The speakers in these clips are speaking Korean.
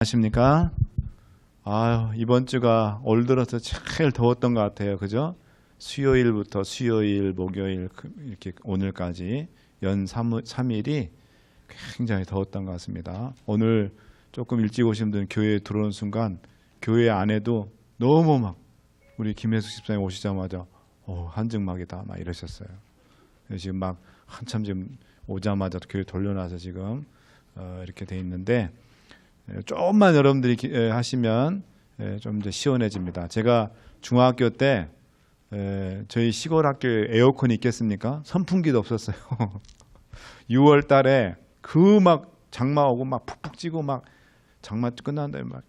아십니까? 이번 주가 올 들어서 제일 더웠던 것 같아요. 그죠? 수요일부터 수요일, 목요일 이렇게 오늘까지 연 3일이 굉장히 더웠던 것 같습니다. 오늘 조금 일찍 오신 분들 교회에 들어오는 순간 교회 안에도 너무 막 우리 김혜숙 집사님 오시자마자 한증막이다 막 이러셨어요. 지금 막 한참 지금 오자마자 교회 돌려놔서 지금 이렇게 돼 있는데 조금만 여러분들이 하시면 좀 이제 시원해집니다. 제가 중학교 때 저희 시골 학교에 에어컨이 있겠습니까? 선풍기도 없었어요. 6월 달에 그 막 장마 오고 막 푹푹 찌고 막 장마 끝난 다음에 막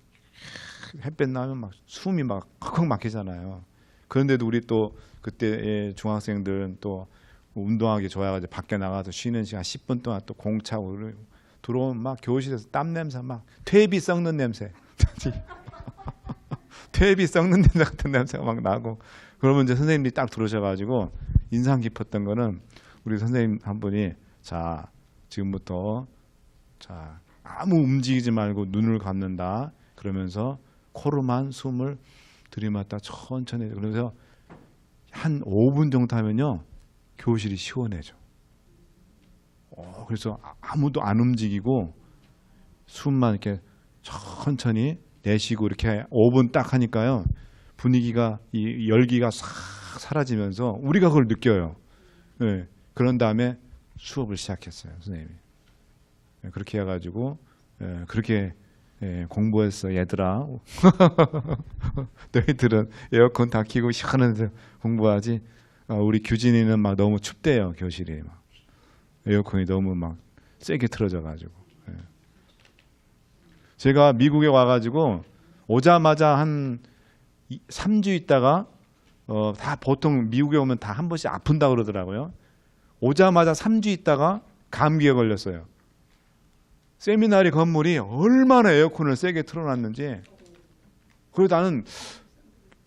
햇볕 나면 막 숨이 막 컥컥 막히잖아요. 그런데도 우리 또 그때 중학생들은 또 운동하기 좋아가지고 밖에 나가서 쉬는 시간 10분 동안 또 공 차고 들어오면 막 교실에서 땀 냄새 막 퇴비 썩는 냄새 퇴비 썩는 냄새 같은 냄새가 막 나고 그러면 이제 선생님이 딱 들어오셔가지고 인상 깊었던 거는 우리 선생님 한 분이 자 지금부터 자 아무 움직이지 말고 눈을 감는다 그러면서 코로만 숨을 들이마다 천천히 그러면서 한 5분 정도 하면요 교실이 시원해져. 그래서 아무도 안 움직이고 숨만 이렇게 천천히 내쉬고 이렇게 5분 딱 하니까요 분위기가 이 열기가 싹 사라지면서 우리가 그걸 느껴요. 네. 그런 다음에 수업을 시작했어요 선생님이. 그렇게 해가지고 그렇게 공부했어 얘들아. 너희들은 에어컨 다 켜고 시원해서 공부하지. 우리 규진이는 막 너무 춥대요 교실이 막. 에어컨이 너무 막 세게 틀어져가지고. 제가 미국에 와가지고 오자마자 한 3주 있다가 다 보통 미국에 오면 다 한 번씩 아픈다 그러더라고요. 오자마자 3주 있다가 감기에 걸렸어요. 세미나리 건물이 얼마나 에어컨을 세게 틀어놨는지. 그리고 나는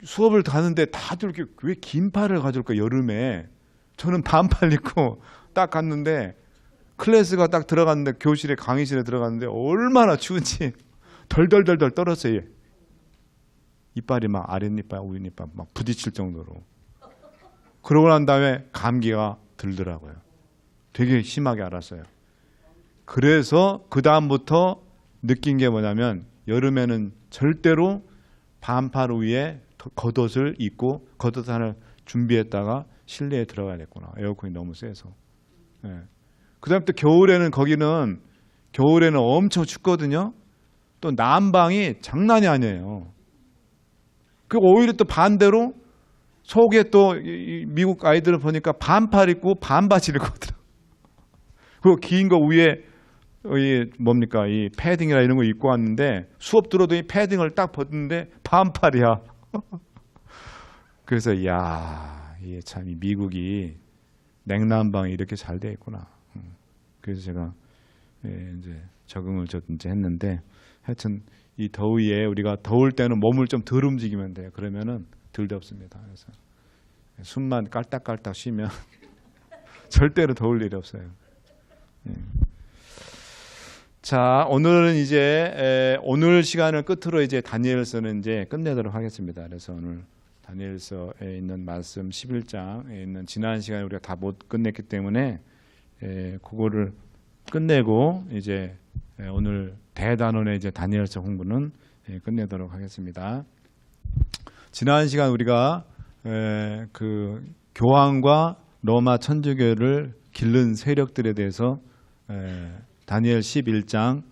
수업을 가는데 다들 이렇게 왜 긴팔을 가져올까 여름에. 저는 반팔 입고 딱 갔는데 클래스가 딱 들어갔는데 교실에 강의실에 들어갔는데 얼마나 추운지 덜덜덜덜 떨었어요. 이빨이 막 아랫니빨 윗니빨 막 부딪힐 정도로. 그러고 난 다음에 감기가 들더라고요. 되게 심하게 알았어요. 그래서 그 다음부터 느낀 게 뭐냐면 여름에는 절대로 반팔 위에 겉옷을 입고 겉옷 하나 준비했다가 실내에 들어가야겠구나. 에어컨이 너무 세서. 그 다음에 또 겨울에는 엄청 춥거든요. 또 난방이 장난이 아니에요. 그 오히려 또 반대로 속에 또 미국 아이들을 보니까 반팔 입고 반바지를 입고 오더라고요. 그리고 긴 거 위에 뭡니까 이 패딩이나 이런 거 입고 왔는데 수업 들어도 이 패딩을 딱 벗는데 반팔이야. 그래서 이게 참 미국이 냉난방이 이렇게 잘 돼 있구나. 그래서 제가 이제 적응을 이제 했는데 하여튼 이 더위에 우리가 더울 때는 몸을 좀 덜 움직이면 돼요. 그러면은 덜 덥습니다. 그래서 숨만 깔딱깔딱 쉬면 절대로 더울 일이 없어요. 자, 오늘은 이제 오늘 시간을 끝으로 이제 다니엘서는 이제 끝내도록 하겠습니다. 그래서 오늘 다니엘서에 있는 말씀 11장에 있는 지난 시간에 우리가 다 못 끝냈기 때문에 그거를 끝내고 이제 오늘 대단원의 이제 다니엘서 공부는 끝내도록 하겠습니다. 지난 시간 우리가 그 교황과 로마 천주교를 기른 세력들에 대해서 다니엘 11장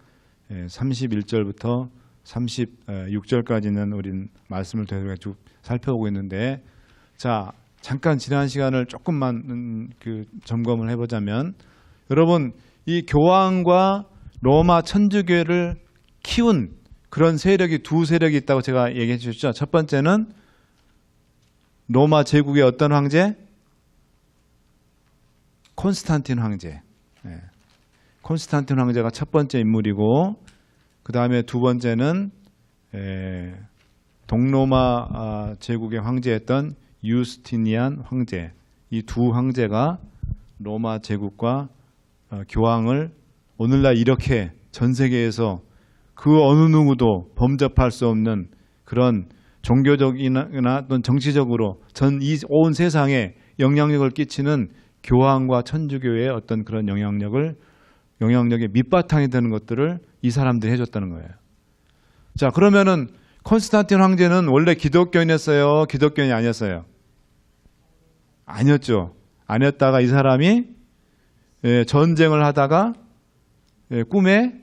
31절부터 36절까지는 우린 말씀을 쭉 살펴보고 있는데 자 잠깐 지난 시간을 조금만 그 점검을 해보자면 여러분 이 교황과 로마 천주교를 키운 그런 세력이 두 세력이 있다고 제가 얘기해 주셨죠. 첫 번째는 로마 제국의 어떤 황제? 콘스탄틴 황제. 콘스탄틴 황제가 첫 번째 인물이고 그 다음에 두 번째는 동로마 제국의 황제였던 유스티니안 황제. 이 두 황제가 로마 제국과 교황을 오늘날 이렇게 전 세계에서 그 어느 누구도 범접할 수 없는 그런 종교적이나 어떤 정치적으로 온 세상에 영향력을 끼치는 교황과 천주교의 어떤 그런 영향력의 밑바탕이 되는 것들을 이 사람들이 해줬다는 거예요. 자, 그러면은 콘스탄틴 황제는 원래 기독교인이었어요? 기독교인이 아니었어요? 아니었죠. 아니었다가 이 사람이 전쟁을 하다가 꿈에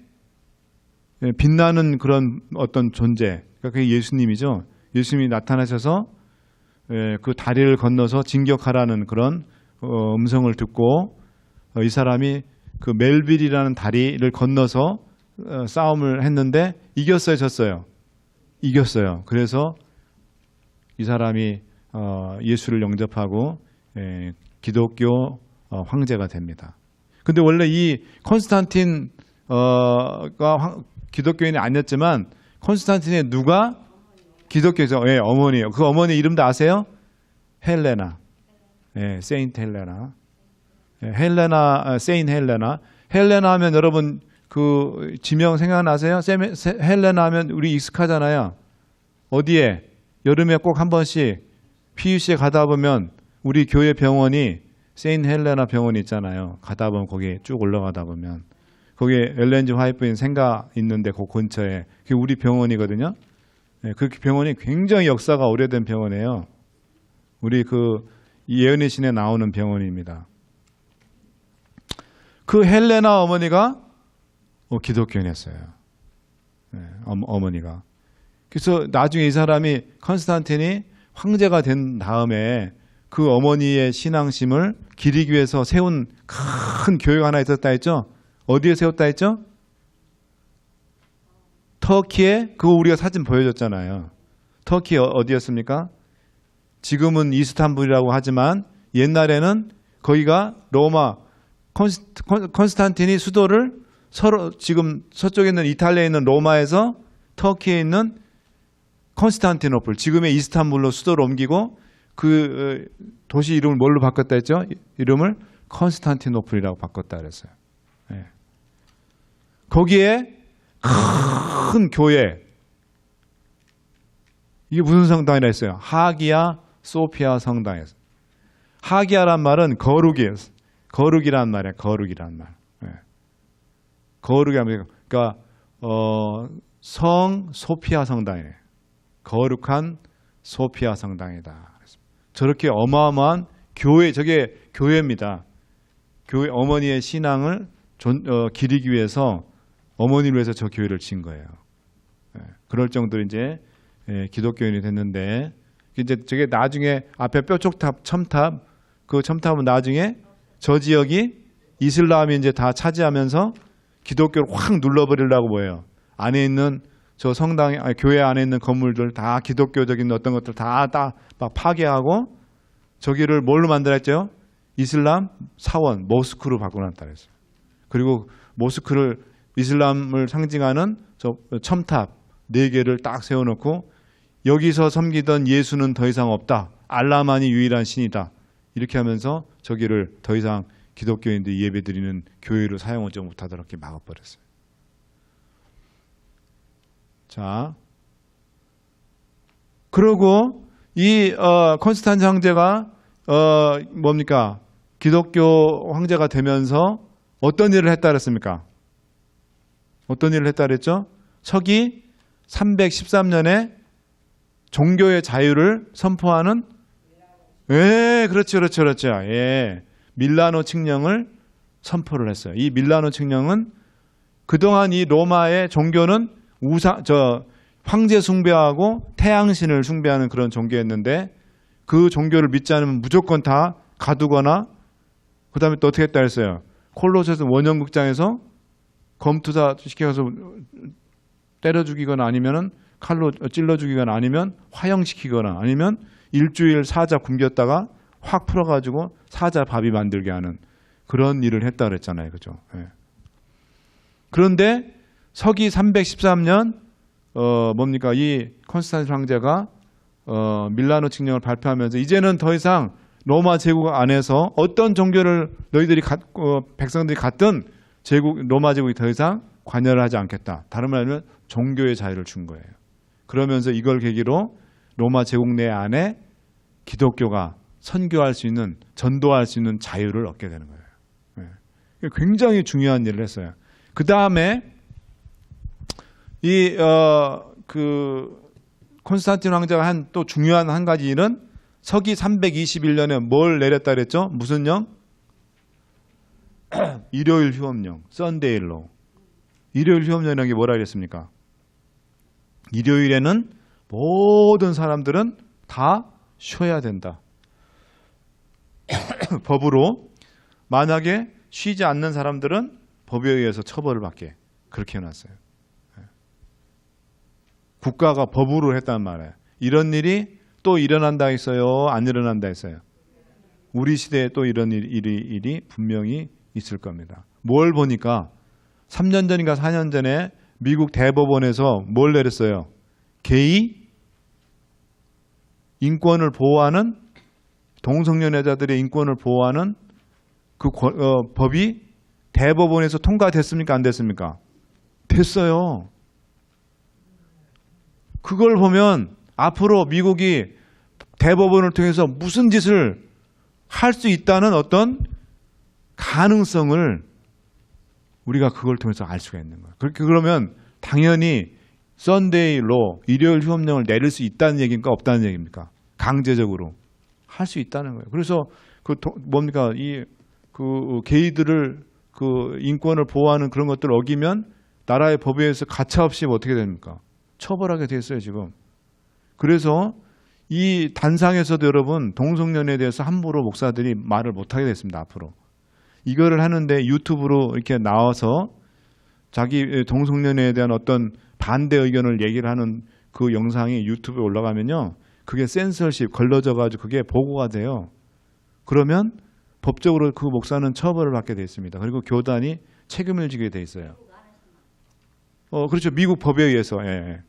빛나는 그런 어떤 존재, 그러니까 그게 예수님이죠. 예수님이 나타나셔서 그 다리를 건너서 진격하라는 그런 음성을 듣고 이 사람이 그 멜빌이라는 다리를 건너서 싸움을 했는데 이겼어요, 졌어요? 이겼어요. 그래서 이 사람이 예수를 영접하고 기독교 황제가 됩니다. 근데 원래 이 콘스탄틴 가 기독교인이 아니었지만 콘스탄틴의 누가 기독교죠. 예, 어머니예요. 그 어머니 이름도 아세요? 헬레나. 예, 세인트 헬레나. 예, 헬레나, 세인 헬레나. 헬레나 하면 여러분 그 지명 생각나세요? 헬레나 하면 우리 익숙하잖아요. 어디에? 여름에 꼭 한 번씩 PUC에 가다 보면 우리 교회 병원이 세인 헬레나 병원이 있잖아요. 가다 보면 거기 쭉 올라가다 보면 거기에 엘렌 G 화이트인 생가 있는데 그 근처에 그게 우리 병원이거든요. 네, 그 병원이 굉장히 역사가 오래된 병원이에요. 우리 그 예언의 신에 나오는 병원입니다. 그 헬레나 어머니가 기독교인이었어요. 네, 어머니가. 그래서 나중에 이 사람이 콘스탄틴이 황제가 된 다음에 그 어머니의 신앙심을 기리기 위해서 세운 큰 교회가 하나 있었다 했죠. 어디에 세웠다 했죠? 터키에, 그거 우리가 사진 보여줬잖아요. 터키 어디였습니까? 지금은 이스탄불이라고 하지만 옛날에는 거기가 로마, 콘스탄틴이 수도를 서로 지금 서쪽에 있는 이탈리아에 있는 로마에서 터키에 있는 콘스탄티노플, 지금의 이스탄불로 수도를 옮기고 그 도시 이름을 뭘로 바꿨다 했죠? 이름을 콘스탄티노플이라고 바꿨다 그랬어요. 네. 거기에 큰 교회, 이게 무슨 성당이라 했어요? 하기야 소피아 성당에서. 하기야란 말은 거룩이에요. 거룩이란 말이에요. 거룩이란 말. 네. 거룩이란, 그러니까 성 소피아 성당이에요. 거룩한 소피아 성당이다. 저렇게 어마어마한 교회, 저게 교회입니다. 교회 어머니의 신앙을 기리기 위해서 어머니를 위해서 저 교회를 진 거예요. 그럴 정도로 이제 기독교인이 됐는데 이제 저게 나중에 앞에 뼈쪽탑, 첨탑, 그 첨탑은 나중에 저 지역이 이슬람이 이제 다 차지하면서 기독교를 확 눌러버리려고 뭐예요? 안에 있는 저 성당, 교회 안에 있는 건물들 다 기독교적인 어떤 것들 다 막 파괴하고 저기를 뭘로 만들었죠? 이슬람 사원, 모스크로 바꿔놨다 그랬어요. 그리고 모스크를 이슬람을 상징하는 저 첨탑 4개를 딱 세워놓고 여기서 섬기던 예수는 더 이상 없다. 알라만이 유일한 신이다. 이렇게 하면서 저기를 더 이상 기독교인들이 예배드리는 교회로 사용하지 못하도록 이렇게 막아버렸어요. 자, 그리고 이 콘스탄틴 황제가 뭡니까? 기독교 황제가 되면서 어떤 일을 했다 그랬습니까? 어떤 일을 했다 그랬죠? 서기 313년에 종교의 자유를 선포하는, 예, 그렇죠. 예, 밀라노 칙령을 선포를 했어요. 이 밀라노 칙령은 그동안 이 로마의 종교는 황제 숭배하고 태양신을 숭배하는 그런 종교였는데 그 종교를 믿지 않으면 무조건 다 가두거나 그 다음에 또 어떻게 했다 했어요? 콜로세스 원형극장에서 검투사 시켜서 때려 죽이거나 아니면은 칼로 찔러 죽이거나 아니면 화형시키거나 아니면 일주일 사자 굶겼다가 확 풀어가지고 사자 밥이 만들게 하는 그런 일을 했다 그랬잖아요. 그죠? 예. 그런데 서기 313년 뭡니까? 이 콘스탄틴 황제가 밀라노 칙령을 발표하면서 이제는 더 이상 로마 제국 안에서 어떤 종교를 너희들이 백성들이 갖든 로마 제국이 더 이상 관여를 하지 않겠다. 다른 말하면 종교의 자유를 준 거예요. 그러면서 이걸 계기로 로마 제국 내 안에 기독교가 선교할 수 있는, 전도할 수 있는 자유를 얻게 되는 거예요. 네. 굉장히 중요한 일을 했어요. 그 다음에 콘스탄틴 황제가 한 또 중요한 한 가지 일은 서기 321년에 뭘 내렸다 그랬죠? 무슨 령? 일요일 휴업령, 썬데일로. 일요일 휴업령이라는 게 뭐라 그랬습니까? 일요일에는 모든 사람들은 다 쉬어야 된다. 법으로 만약에 쉬지 않는 사람들은 법에 의해서 처벌을 받게 그렇게 해놨어요. 국가가 법으로 했단 말이에요. 이런 일이 또 일어난다 했어요? 안 일어난다 했어요? 우리 시대에 또 이런 일이 분명히 있을 겁니다. 뭘 보니까 3년 전인가 4년 전에 미국 대법원에서 뭘 내렸어요? 게이 인권을 보호하는, 동성연애자들의 인권을 보호하는 그 법이 대법원에서 통과됐습니까? 안 됐습니까? 됐어요. 그걸 보면 앞으로 미국이 대법원을 통해서 무슨 짓을 할 수 있다는 어떤 가능성을 우리가 그걸 통해서 알 수가 있는 거예요. 그렇게 그러면 당연히 썬데이로 일요일 휴업령을 내릴 수 있다는 얘기입니까? 없다는 얘기입니까? 강제적으로 할 수 있다는 거예요. 그래서 뭡니까? 게이들을 인권을 보호하는 그런 것들을 어기면 나라의 법에 의해서 가차없이 어떻게 됩니까? 처벌하게 됐어요, 지금. 그래서 이 단상에서도 여러분 동성연애에 대해서 함부로 목사들이 말을 못하게 됐습니다. 앞으로 이거를 하는데 유튜브로 이렇게 나와서 자기 동성연애에 대한 어떤 반대 의견을 얘기를 하는 그 영상이 유튜브에 올라가면요, 그게 센서십 걸러져 가지고 그게 보고가 돼요. 그러면 법적으로 그 목사는 처벌을 받게 돼 있습니다. 그리고 교단이 책임을 지게 돼 있어요. 그렇죠. 미국 법에 의해서. 예.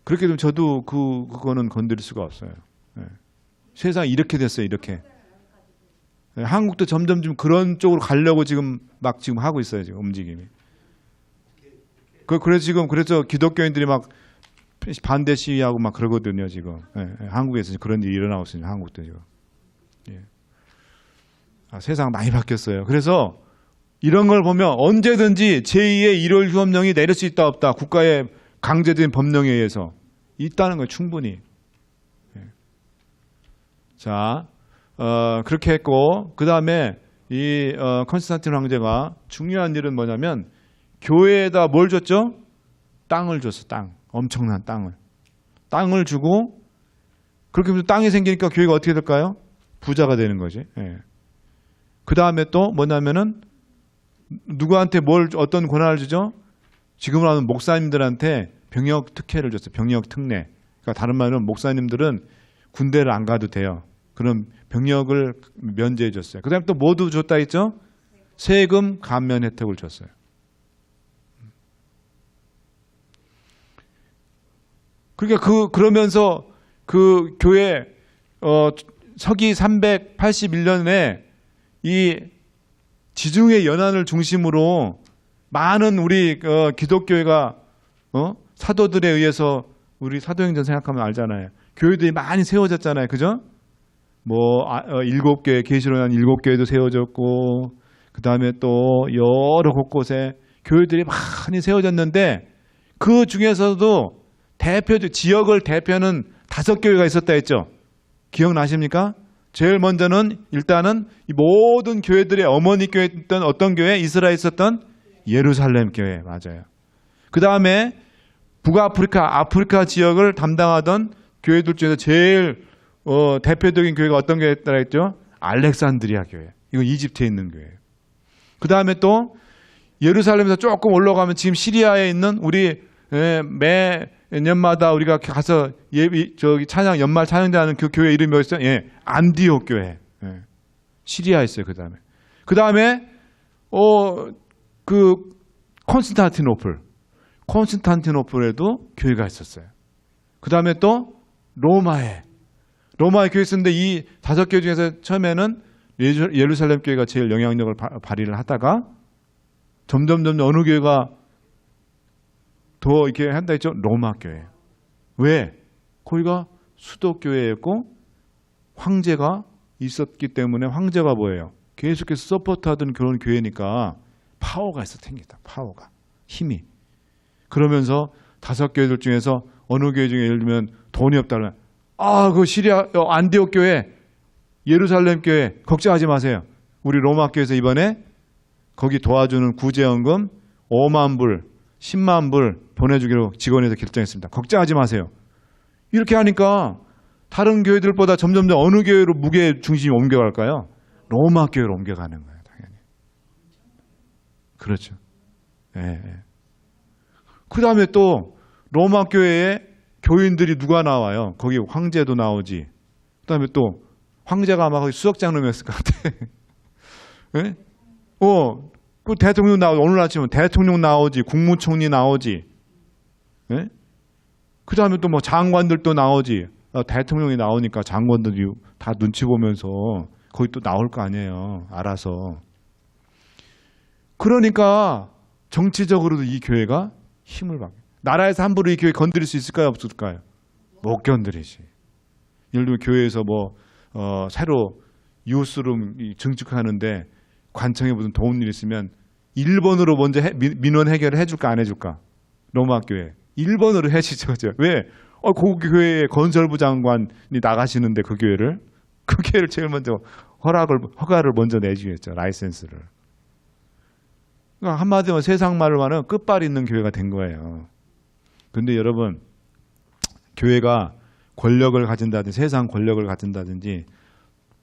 그렇게 되면 저도 그거는 건드릴 수가 없어요. 예. 세상이 이렇게 됐어요. 이렇게. 예. 한국도 점점 좀 그런 쪽으로 가려고 지금 하고 있어요. 지금 움직임이. 그래서 기독교인들이 막 반대 시위하고 막 그러거든요. 지금. 예. 한국에서 그런 일이 일어나고 있어요. 한국도 지금. 예. 세상 많이 바뀌었어요. 그래서 이런 걸 보면 언제든지 제2의 일요일 휴업령이 내릴 수 있다 없다. 국가의 강제된 법령에 의해서 있다는 거예요. 충분히. 자, 그렇게 했고 그 다음에 이 콘스탄틴 황제가 중요한 일은 뭐냐면 교회에다 뭘 줬죠? 땅을 줬어. 땅. 엄청난 땅을 주고 그렇게 하면 땅이 생기니까 교회가 어떻게 될까요? 부자가 되는 거지. 예. 그 다음에 또 뭐냐면은 누구한테 어떤 권한을 주죠? 지금으로 하면 목사님들한테 병역 특혜를 줬어요. 병역 특례. 그러니까 다른 말로 목사님들은 군대를 안 가도 돼요. 그럼 병역을 면제해 줬어요. 그 다음에 또 모두 줬다 했죠? 세금 감면 혜택을 줬어요. 그러니까 그러면서 그 교회 서기 381년에 이 지중해 연안을 중심으로 많은 우리 기독교회가 사도들에 의해서 우리 사도행전 생각하면 알잖아요. 교회들이 많이 세워졌잖아요. 그죠? 7개 계시록에 7개도 세워졌고 그 다음에 또 여러 곳곳에 교회들이 많이 세워졌는데 그 중에서도 지역을 대표하는 5교회가 있었다 했죠. 기억나십니까? 제일 먼저는 일단은 이 모든 교회들의 어머니 교회였던 어떤 교회? 이스라엘에 있었던 예루살렘 교회. 맞아요. 그 다음에 아프리카 지역을 담당하던 교회들 중에서 제일 대표적인 교회가 어떤 교회였다 했죠? 알렉산드리아 교회. 이거 이집트에 있는 교회예요. 그 다음에 또 예루살렘에서 조금 올라가면 지금 시리아에 있는 우리 매 년마다 우리가 가서 찬양 연말 찬양대하는 그 교회 이름이 뭐였어요? 예, 안디옥 교회. 예. 시리아에 있어요. 그 다음에 그 콘스탄티노플에도 교회가 있었어요. 그 다음에 또 로마에 교회 있었는데 이 5교회 중에서 처음에는 예루살렘 교회가 제일 영향력을 발휘를 하다가 점점 어느 교회가 더 이렇게 한다 했죠. 로마 교회. 왜? 거기가 수도 교회였고 황제가 있었기 때문에 황제가 뭐예요? 계속해서 서포트하던 그런 교회니까 파워가 있어 생겼다. 파워가. 힘이. 그러면서 5교회들 중에서 어느 교회 중에 예를 들면 돈이 없다 그러면 그 시리아 안디옥 교회, 예루살렘 교회 걱정하지 마세요. 우리 로마 교회에서 이번에 거기 도와주는 구제연금 5만 불, 10만 불 보내주기로 직원에서 결정했습니다. 걱정하지 마세요. 이렇게 하니까 다른 교회들보다 점점 더 어느 교회로 무게 중심이 옮겨갈까요? 로마 교회로 옮겨가는 거예요. 당연히. 그렇죠. 예. 그 다음에 또 로마 교회에 교인들이 누가 나와요? 거기 황제도 나오지. 그 다음에 또 황제가 아마 거기 수석장로였을 것 같아. 예? 그 대통령 나오지. 오늘 아침에 대통령 나오지. 국무총리 나오지. 예? 그 다음에 또 뭐 장관들도 나오지. 대통령이 나오니까 장관들이 다 눈치 보면서 거기 또 나올 거 아니에요. 알아서. 그러니까 정치적으로도 이 교회가 힘을 받게. 나라에서 함부로 이 교회 건드릴 수 있을까요? 없을까요? 못 건드리지. 예를 들면 교회에서 새로 이웃으로 증축하는데 관청에 무슨 도움 일 있으면 1번으로 먼저 민원 해결을 해줄까 안 해줄까? 로마 교회. 1번으로 해주죠. 왜? 그 교회에 건설부 장관이 나가시는데 그 교회를 제일 먼저 허가를 먼저 내주겠죠. 라이센스를. 그러니까 한마디로 세상 말로 하면 끝발 있는 교회가 된 거예요. 근데 여러분, 교회가 권력을 가진다든지 세상 권력을 가진다든지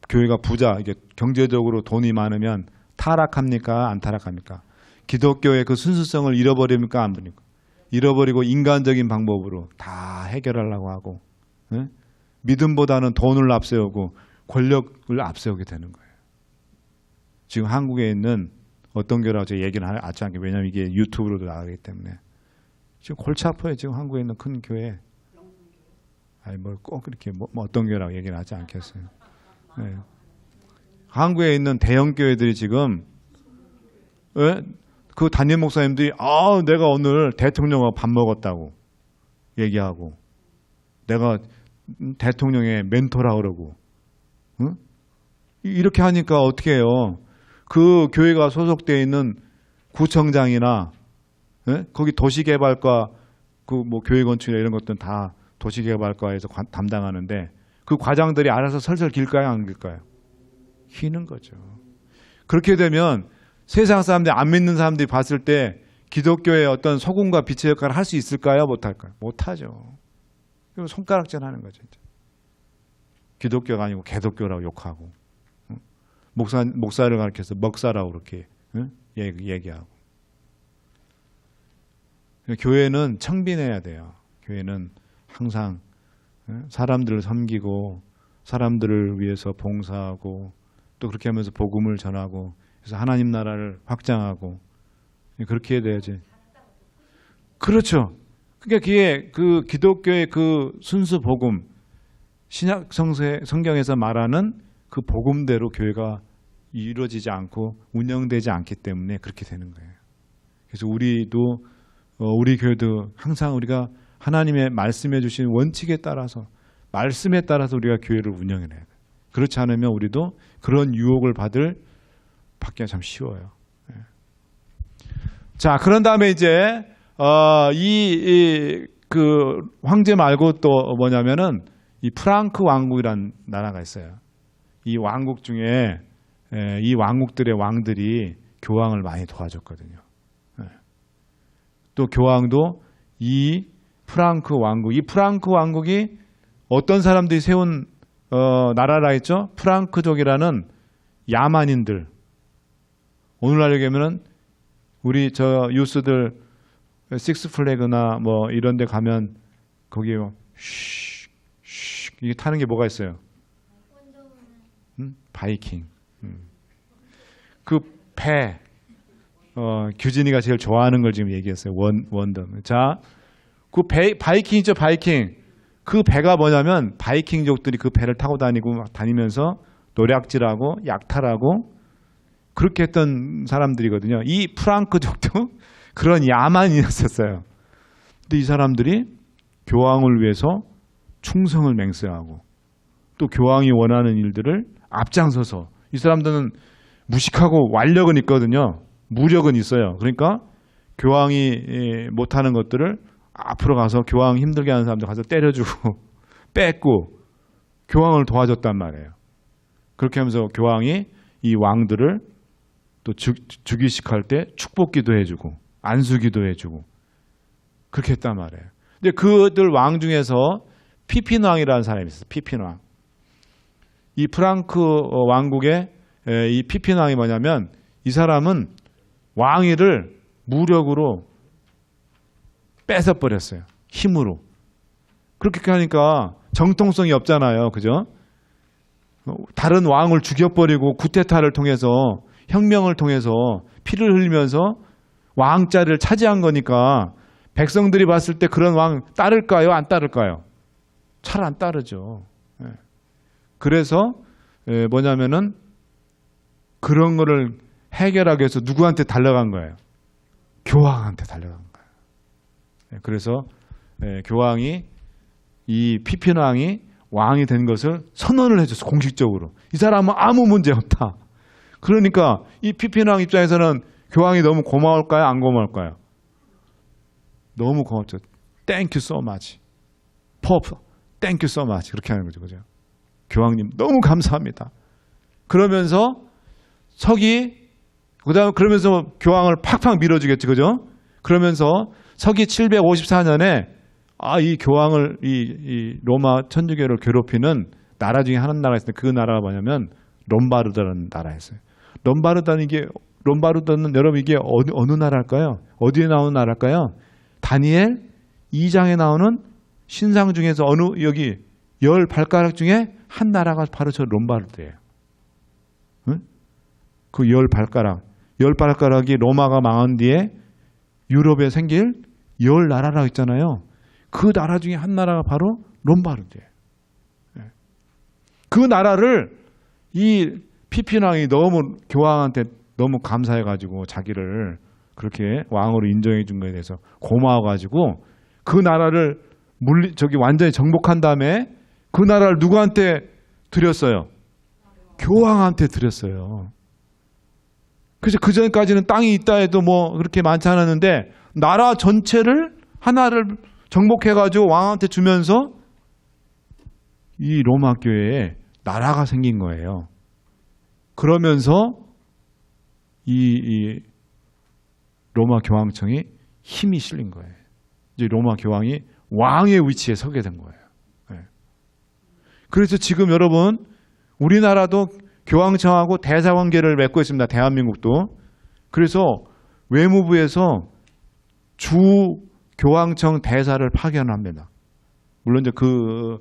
교회가 부자, 이게 경제적으로 돈이 많으면 타락합니까? 안 타락합니까? 기독교의 그 순수성을 잃어버립니까? 안 버립니까? 잃어버리고 인간적인 방법으로 다 해결하려고 하고, 예? 믿음보다는 돈을 앞세우고 권력을 앞세우게 되는 거예요. 지금 한국에 있는 어떤 교회라고 제가 얘기는 하지 않게, 왜냐하면 이게 유튜브로도 나가기 때문에 지금 골치 아파요. 지금 한국에 있는 큰 교회. 아니 꼭 그렇게 어떤 교회라고 얘기는 하지 않겠어요. 네. 한국에 있는 대형 교회들이 지금 그 담임 목사님들이 내가 오늘 대통령하고 밥 먹었다고 얘기하고 내가 대통령의 멘토라 그러고 이렇게 하니까 어떻게 해요? 그 교회가 소속되어 있는 구청장이나 거기 도시개발과 그 교회 건축이나 이런 것들은 다 도시개발과에서 담당하는데 그 과장들이 알아서 설설 길까요, 안 길까요? 휘는 거죠. 그렇게 되면 세상 사람들이 안 믿는 사람들이 봤을 때 기독교의 어떤 소금과 빛의 역할을 할 수 있을까요? 못할까요? 못하죠. 손가락질 하는 거죠. 진짜. 기독교가 아니고 개독교라고 욕하고 목사를 가르쳐서 먹사라고 그렇게 얘기하고. 교회는 청빈해야 돼요. 교회는 항상 사람들을 섬기고 사람들을 위해서 봉사하고 또 그렇게 하면서 복음을 전하고 그래서 하나님 나라를 확장하고 그렇게 해야 돼야지. 그렇죠. 그러니까 그 기독교의 그 순수 복음, 신약 성경에서 말하는 그 복음대로 교회가 이루어지지 않고 운영되지 않기 때문에 그렇게 되는 거예요. 그래서 우리도 우리 교회도 항상 우리가 하나님의 말씀해 주신 원칙에 따라서 말씀에 따라서 우리가 교회를 운영해야 돼요. 그렇지 않으면 우리도 그런 유혹을 받기가 참 쉬워요. 자, 그런 다음에 이제 그 황제 말고 또 뭐냐면은 이 프랑크 왕국이라는 나라가 있어요. 이 왕국 중에 이 왕국들의 왕들이 교황을 많이 도와줬거든요. 또 교황도 이 프랑크 왕국이 어떤 사람들이 세운 나라라 했죠? 프랑크족이라는 야만인들. 오늘날 얘기하면은 우리 저 유스들 식스플래그나 뭐 이런 데 가면 거기에 이게 타는 게 뭐가 있어요? 바이킹. 그 배. 규진이가 제일 좋아하는 걸 지금 얘기했어요. 원더. 자, 그 바이킹 있죠, 바이킹. 그 배가 뭐냐면 바이킹족들이 그 배를 타고 다니면서 노략질하고 약탈하고 그렇게 했던 사람들이거든요. 이 프랑크족도 그런 야만이었었어요. 근데 이 사람들이 교황을 위해서 충성을 맹세하고 또 교황이 원하는 일들을 앞장서서, 이 사람들은 무식하고 완력은 있거든요. 무력은 있어요. 그러니까 교황이 못하는 것들을 앞으로 가서 교황 힘들게 하는 사람들 가서 때려주고 뺏고 교황을 도와줬단 말이에요. 그렇게 하면서 교황이 이 왕들을 또 즉위식할 때 축복기도 해주고 안수기도 해주고 그렇게 했단 말이에요. 근데 그들 왕 중에서 피핀 왕이라는 사람이 있어요. 피핀 왕. 이 프랑크 왕국의 이 피핀 왕이 뭐냐면, 이 사람은 왕위를 무력으로 뺏어버렸어요. 힘으로. 그렇게 하니까 정통성이 없잖아요. 그죠? 다른 왕을 죽여버리고 쿠데타를 통해서, 혁명을 통해서 피를 흘리면서 왕자리를 차지한 거니까 백성들이 봤을 때 그런 왕 따를까요? 안 따를까요? 잘 안 따르죠. 그래서 뭐냐면은 그런 거를 해결하기 위해서 누구한테 달려간 거예요? 교황한테 달려간 거예요. 그래서 교황이, 이 피핀 왕이 왕이 된 것을 선언을 해줬어. 공식적으로. 이 사람은 아무 문제 없다. 그러니까 이 피핀 왕 입장에서는 교황이 너무 고마울까요? 안 고마울까요? 너무 고맙죠. Thank you so much. Pope, thank you so much. 그렇게 하는 거죠. 그죠? 교황님 너무 감사합니다. 그러면서 그다음에 그러면서 교황을 팍팍 밀어주겠죠. 그죠? 그러면서 서기 754년에 이 교황을, 이 로마 천주교를 괴롭히는 나라 중에 한 나라가 있어요. 그 나라가 뭐냐면 롬바르드라는 나라였어요. 롬바르드는 여러분 이게 어느 나라일까요? 어디에 나오는 나라일까요? 다니엘 2장에 나오는 신상 중에서 여기 10발가락 중에 한 나라가 바로 저 롬바르드예요. 응? 그 10발가락이 로마가 망한 뒤에 유럽에 생길 10나라라고 있잖아요. 그 나라 중에 한 나라가 바로 롬바르드예요. 그 나라를 이 피핀 왕이 너무 교황한테 너무 감사해가지고 자기를 그렇게 왕으로 인정해 준 거에 대해서 고마워가지고 그 나라를 완전히 정복한 다음에 그 나라를 누구한테 드렸어요? 교황한테 드렸어요. 그래서 그 전까지는 땅이 있다 해도 뭐 그렇게 많지 않았는데 나라 전체를 하나를 정복해가지고 왕한테 주면서 이 로마 교회에 나라가 생긴 거예요. 그러면서 이 로마 교황청이 힘이 실린 거예요. 이제 로마 교황이 왕의 위치에 서게 된 거예요. 그래서 지금 여러분 우리나라도 교황청하고 대사 관계를 맺고 있습니다. 대한민국도. 그래서 외무부에서 주 교황청 대사를 파견합니다. 물론 이제 그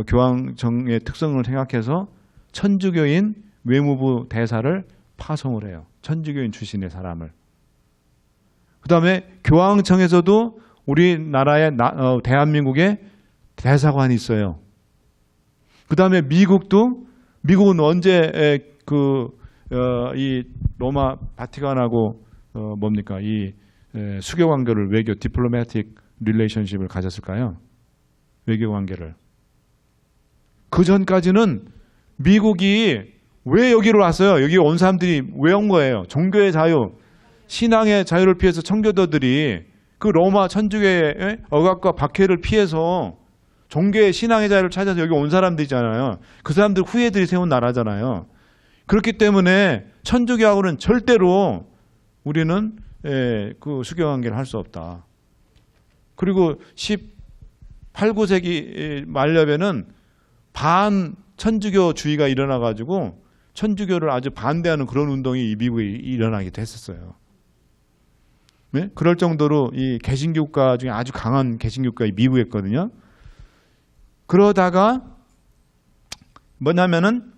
교황청의 특성을 생각해서 천주교인 외무부 대사를 파송을 해요. 천주교인 출신의 사람을. 그 다음에 교황청에서도 우리나라의 대한민국에 대사관이 있어요. 그 다음에 미국은 언제 이 로마 바티칸하고 뭡니까 이 수교 관계를 외교 디플로매틱 릴레이션십을 가졌을까요? 외교 관계를. 그 전까지는 미국이 왜 여기로 왔어요? 여기 온 사람들이 왜 온 거예요? 종교의 자유, 신앙의 자유를 피해서 청교도들이 그 로마 천주교의 억압과 박해를 피해서 종교의 신앙의 자유를 찾아서 여기 온 사람들이잖아요. 그 사람들 후예들이 세운 나라잖아요. 그렇기 때문에 천주교하고는 절대로 우리는 그 수교 관계를 할 수 없다. 그리고 18, 9세기 말엽에는 반 천주교주의가 일어나가지고 천주교를 아주 반대하는 그런 운동이 이 미국에 일어나기도 했었어요. 네? 그럴 정도로 이 개신교 국가 중에 아주 강한 개신교 국가가 미국에 있거든요. 그러다가 뭐냐면은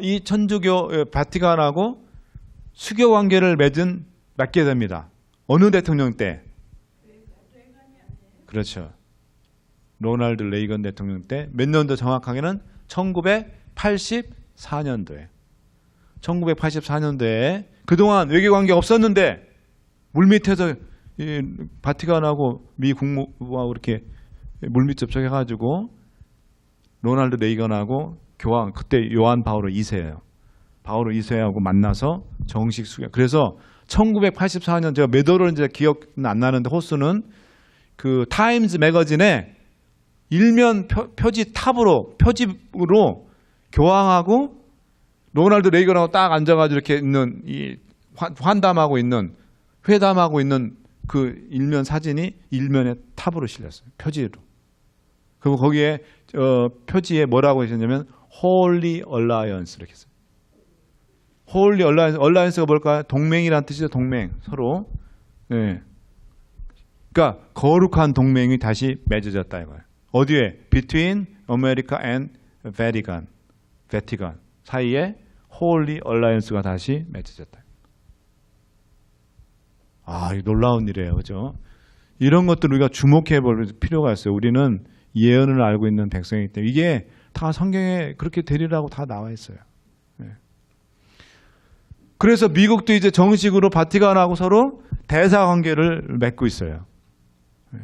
이 천주교 바티칸하고 수교 관계를 맺게 됩니다. 어느 대통령 때? 그렇죠. 로널드 레이건 대통령 때. 몇 년도 정확하게는 1984년도에. 1984년도에 그동안 외교 관계 없었는데 물밑에서 이 바티칸하고 미 국무부하고 이렇게 물밑 접촉해가지고 로널드 레이건하고 교황, 그때 요한 바오로 2세예요. 바오로 2세하고 만나서 정식 수교. 그래서 1984년 제가 몇 월은 이제 기억은 안 나는데 호수는 그 타임즈 매거진에 일면 표지 탑으로 표집으로 교황하고 로널드 레이건하고 딱 앉아가지고 이렇게 있는 이 환담하고 있는 회담하고 있는 그 일면 사진이 일면에 탑으로 실렸어요. 표지로. 그리고 거기에 표지에 뭐라고 하셨냐면 Holy Alliance 이렇게 했어요. Holy Alliance, Alliance가 뭘까요? 동맹이란 뜻이죠. 동맹 서로. 네. 그러니까 거룩한 동맹이 다시 맺어졌다 이거예요. 어디에? Between America and Vatican 사이에 Holy Alliance가 다시 맺어졌다. 아, 놀라운 일이에요, 그죠? 이런 것들 우리가 주목해 볼 필요가 있어요. 우리는 예언을 알고 있는 백성이기 때문에 이게 다 성경에 그렇게 되리라고 다 나와 있어요. 네. 그래서 미국도 이제 정식으로 바티칸하고 서로 대사 관계를 맺고 있어요. 네.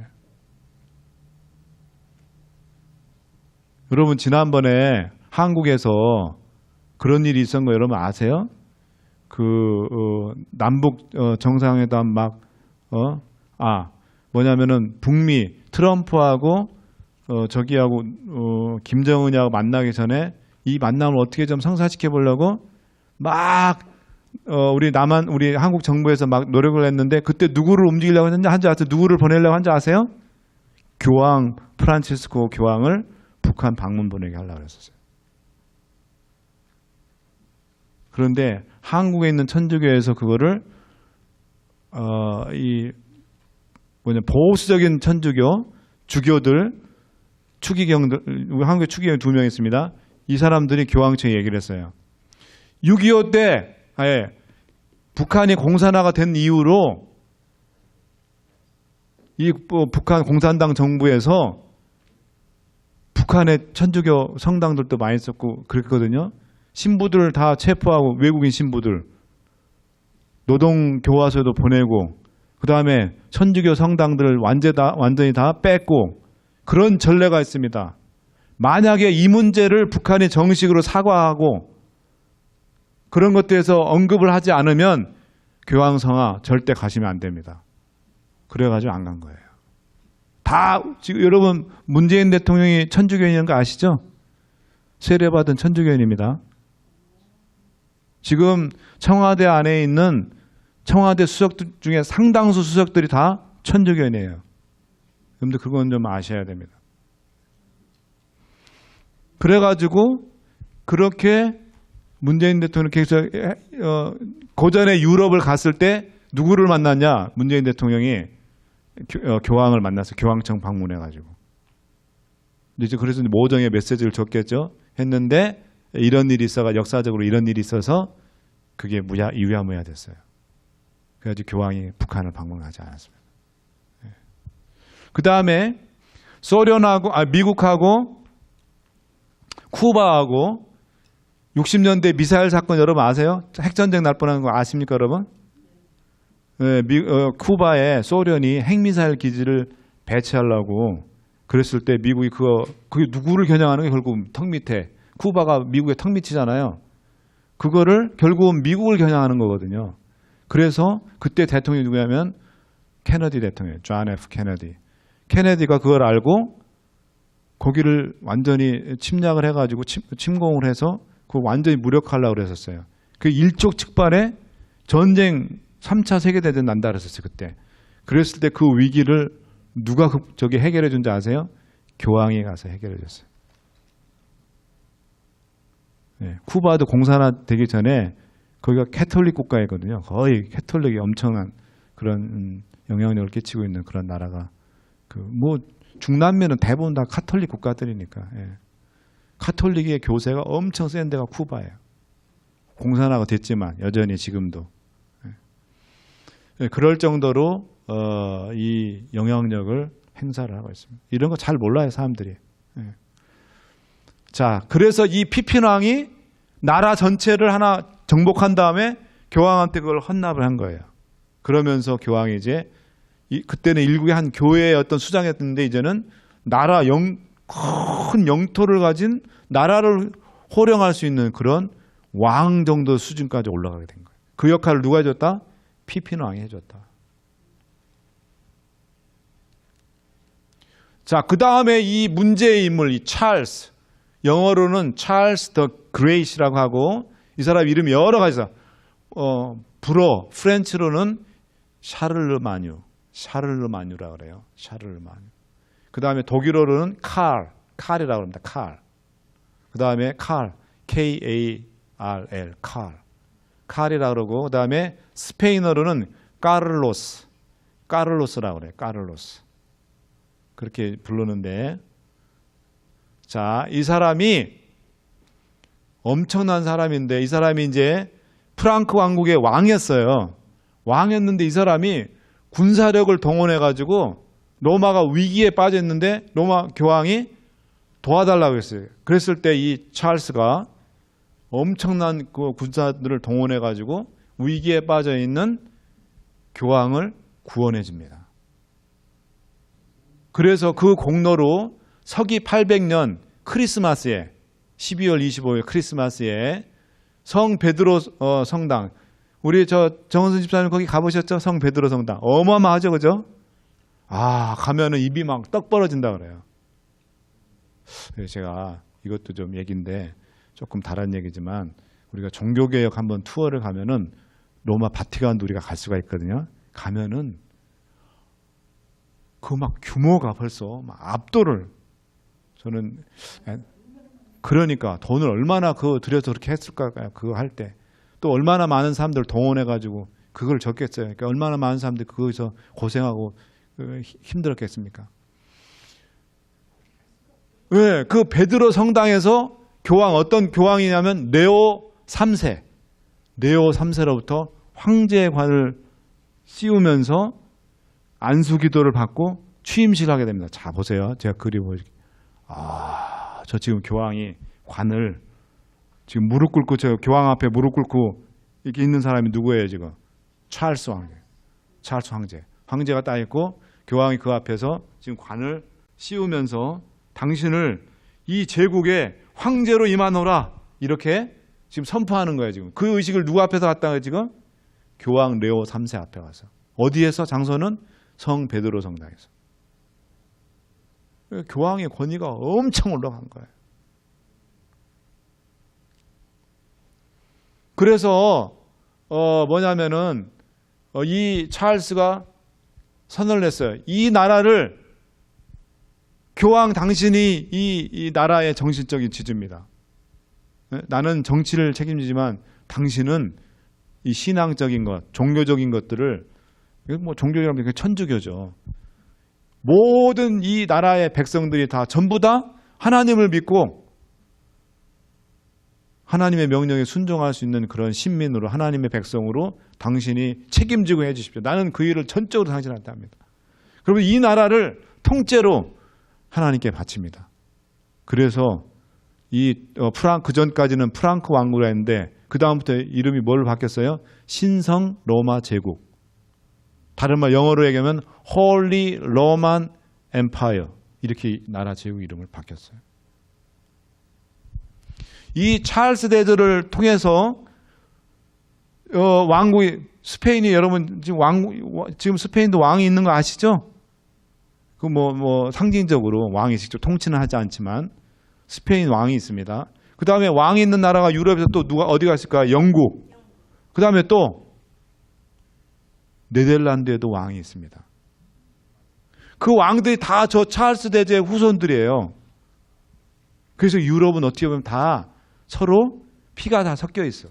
여러분 지난번에 한국에서 그런 일이 있었던 거 여러분 아세요? 남북 정상회담 뭐냐면은 북미 트럼프하고 저기하고 김정은이하고 만나기 전에 이 만남을 어떻게 좀 성사시켜 보려고 우리 한국 정부에서 막 노력을 했는데 그때 누구를 움직이려고 한지 아세요? 누구를 보내려고 한지 아세요? 교황 프란치스코 교황을 북한 방문 보내게 하려고 했었어요. 그런데 한국에 있는 천주교에서 그거를 보수적인 천주교 주교들 추기경들 우리 한국에 추기경 2명 있습니다. 이 사람들이 교황청에 얘기를 했어요. 6.25 때 북한이 공산화가 된 이후로 이 북한 공산당 정부에서 북한의 천주교 성당들도 많이 있었고 그랬거든요. 신부들 다 체포하고 외국인 신부들 노동교화소에도 보내고 그 다음에 천주교 성당들을 완전히 다 뺐고 그런 전례가 있습니다. 만약에 이 문제를 북한이 정식으로 사과하고 그런 것들에서 언급을 하지 않으면 교황성화 절대 가시면 안 됩니다. 그래가지고 안 간 거예요. 지금 여러분 문재인 대통령이 천주교인인 거 아시죠? 세례받은 천주교인입니다. 지금 청와대 안에 있는 청와대 수석들 중에 상당수 수석들이 다 천주교인이에요. 여러분들 그건 좀 아셔야 됩니다. 그래가지고 그렇게 문재인 대통령께서 고전에 유럽을 갔을 때 누구를 만났냐? 문재인 대통령이 교황을 만나서 교황청 방문해가지고 이제 그래서 모정의 메시지를 줬겠죠. 했는데 이런 일이 있어가 역사적으로 이런 일이 있어서 그게 유야무야 됐어요. 그래가지고 교황이 북한을 방문하지 않았습니다. 그 다음에 미국하고 쿠바하고 60년대 미사일 사건 여러분 아세요? 핵전쟁 날 뻔한 거 아십니까 여러분? 쿠바에 소련이 핵미사일 기지를 배치하려고 그랬을 때 미국이 그게 누구를 겨냥하는 게 결국 턱 밑에 쿠바가 미국의 턱 밑이잖아요. 그거를 결국은 미국을 겨냥하는 거거든요. 그래서 그때 대통령이 누구냐면 케너디 대통령, 존 F. 케너디. 케너디가 그걸 알고 거기를 완전히 침략을 해가지고 침공을 해서 그걸 완전히 무력화하려고 그랬었어요. 그 일촉즉발의 전쟁 3차 세계대전 난다 그랬었어요. 그때. 그랬을 때 그 위기를 누가 해결해 준지 아세요? 교황이 가서 해결해 줬어요. 네, 쿠바도 공산화 되기 전에 거기가 캐톨릭 국가이거든요. 거의 캐톨릭이 엄청난 그런 영향력을 끼치고 있는 그런 나라가 중남미는 대부분 다 카톨릭 국가들이니까. 예. 카톨릭의 교세가 엄청 센 데가 쿠바예요. 공산화가 됐지만 여전히 지금도. 예. 그럴 정도로 이 영향력을 행사를 하고 있습니다. 이런 거 잘 몰라요 사람들이. 예. 자, 그래서 이 피핀 왕이 나라 전체를 하나 정복한 다음에 교황한테 그걸 헌납을 한 거예요. 그러면서 교황이 이제 그때는 일국의 한 교회의 어떤 수장이었는데 이제는 큰 영토를 가진 나라를 호령할 수 있는 그런 왕 정도 수준까지 올라가게 된 거예요. 그 역할을 누가 해줬다? 피핀 왕이 해줬다. 자, 그 다음에 이 문제의 인물, 이 찰스, 영어로는 찰스 더 그레이시라고 하고 이 사람 이름이 여러 가지다. 불어, 프렌치로는 샤를르마뉴라고 그래요. 샤를르마뉴. 그 다음에 독일어로는 칼이라고 합니다. 그 다음에 K-A-R-L, 칼이라고 그러고, 그 다음에 스페인어로는 까를로스라고 그래요. 까를로스. 그렇게 부르는데, 자, 이 사람이 엄청난 사람인데, 이 사람이 이제 프랑크 왕국의 왕이었어요. 왕이었는데 이 사람이 군사력을 동원해가지고 로마가 위기에 빠졌는데 로마 교황이 도와달라고 했어요. 그랬을 때 이 찰스가 엄청난 그 군사들을 동원해가지고 위기에 빠져 있는 교황을 구원해 줍니다. 그래서 그 공로로 서기 800년 크리스마스에 12월 25일 크리스마스에 성 베드로 성당, 우리 정은순 집사님 거기 가보셨죠? 성 베드로 성당 어마어마하죠, 그죠? 가면은 입이 막 떡 벌어진다 그래요. 그래서 제가 이것도 좀 얘기인데 조금 다른 얘기지만 우리가 종교개혁 한번 투어를 가면은 로마 바티칸도 우리가 갈 수가 있거든요. 가면은 그 막 규모가 벌써 막 압도를, 저는 그러니까 돈을 얼마나 들여서 그렇게 했을까요? 그거 할 때 또 얼마나 많은 사람들 동원해가지고 그걸 적겠어요. 그러니까 얼마나 많은 사람들이 그거에서 고생하고 힘들었겠습니까? 왜? 그 베드로 성당에서 어떤 교황이냐면 네오 3세로부터 황제의 관을 씌우면서 안수기도를 받고 취임식을 하게 됩니다. 자, 보세요. 제가 그리 보여줄게요. 저 지금 교황이 관을 지금 무릎 꿇고, 저 교황 앞에 무릎 꿇고 이렇게 있는 사람이 누구예요, 지금? 찰스 황제. 황제가 딱 있고 교황이 그 앞에서 지금 관을 씌우면서 당신을 이 제국의 황제로 임하노라 이렇게 지금 선포하는 거예요. 지금 그 의식을 누구 앞에서 했다고요? 지금 교황 레오 3세 앞에 가서. 어디에서? 장소는 성 베드로 성당에서. 교황의 권위가 엄청 올라간 거예요. 그래서 뭐냐면은 이 찰스가 선언을 냈어요. 이 나라를 교황 당신이 이 나라의 정신적인 지주입니다. 나는 정치를 책임지지만 당신은 이 신앙적인 것, 종교적인 것들을, 뭐 종교라는 게 천주교죠. 모든 이 나라의 백성들이 다 전부 다 하나님을 믿고 하나님의 명령에 순종할 수 있는 그런 신민으로, 하나님의 백성으로 당신이 책임지고 해주십시오. 나는 그 일을 전적으로 당신한테 합니다. 그러면 이 나라를 통째로 하나님께 바칩니다. 그래서 그 전까지는 프랑크 왕국이라 했는데 그 다음부터 이름이 뭘 바뀌었어요? 신성 로마 제국. 다른 말 영어로 얘기하면 Holy Roman Empire, 이렇게 나라 제국 이름을 바뀌었어요. 이 찰스 대제를 통해서 왕국이, 스페인이, 여러분 지금 스페인도 왕이 있는 거 아시죠? 그 상징적으로 왕이 직접 통치는 하지 않지만 스페인 왕이 있습니다. 그 다음에 왕이 있는 나라가 유럽에서 또 어디가 있을까? 영국. 그 다음에 또 네덜란드에도 왕이 있습니다. 그 왕들이 다 저 찰스 대제의 후손들이에요. 그래서 유럽은 어떻게 보면 다 서로 피가 다 섞여 있어.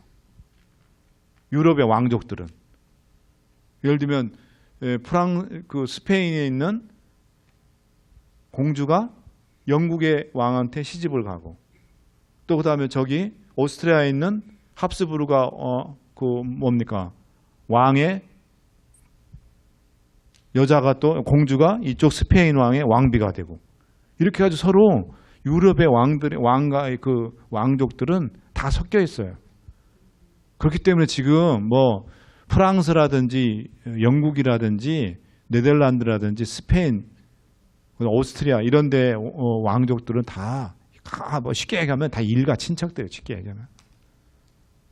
유럽의 왕족들은. 예를 들면 스페인에 있는 공주가 영국의 왕한테 시집을 가고, 또 그다음에 저기 오스트리아에 있는 합스부르가 왕의 여자가, 또 공주가 이쪽 스페인 왕의 왕비가 되고, 이렇게 해가지고 서로 유럽의 왕가의 그 왕족들은 다 섞여 있어요. 그렇기 때문에 지금 프랑스라든지 영국이라든지 네덜란드라든지 스페인, 오스트리아 이런 데 왕족들은 다 뭐 쉽게 얘기하면 다 일가 친척들이에요. 쉽게 얘기하면.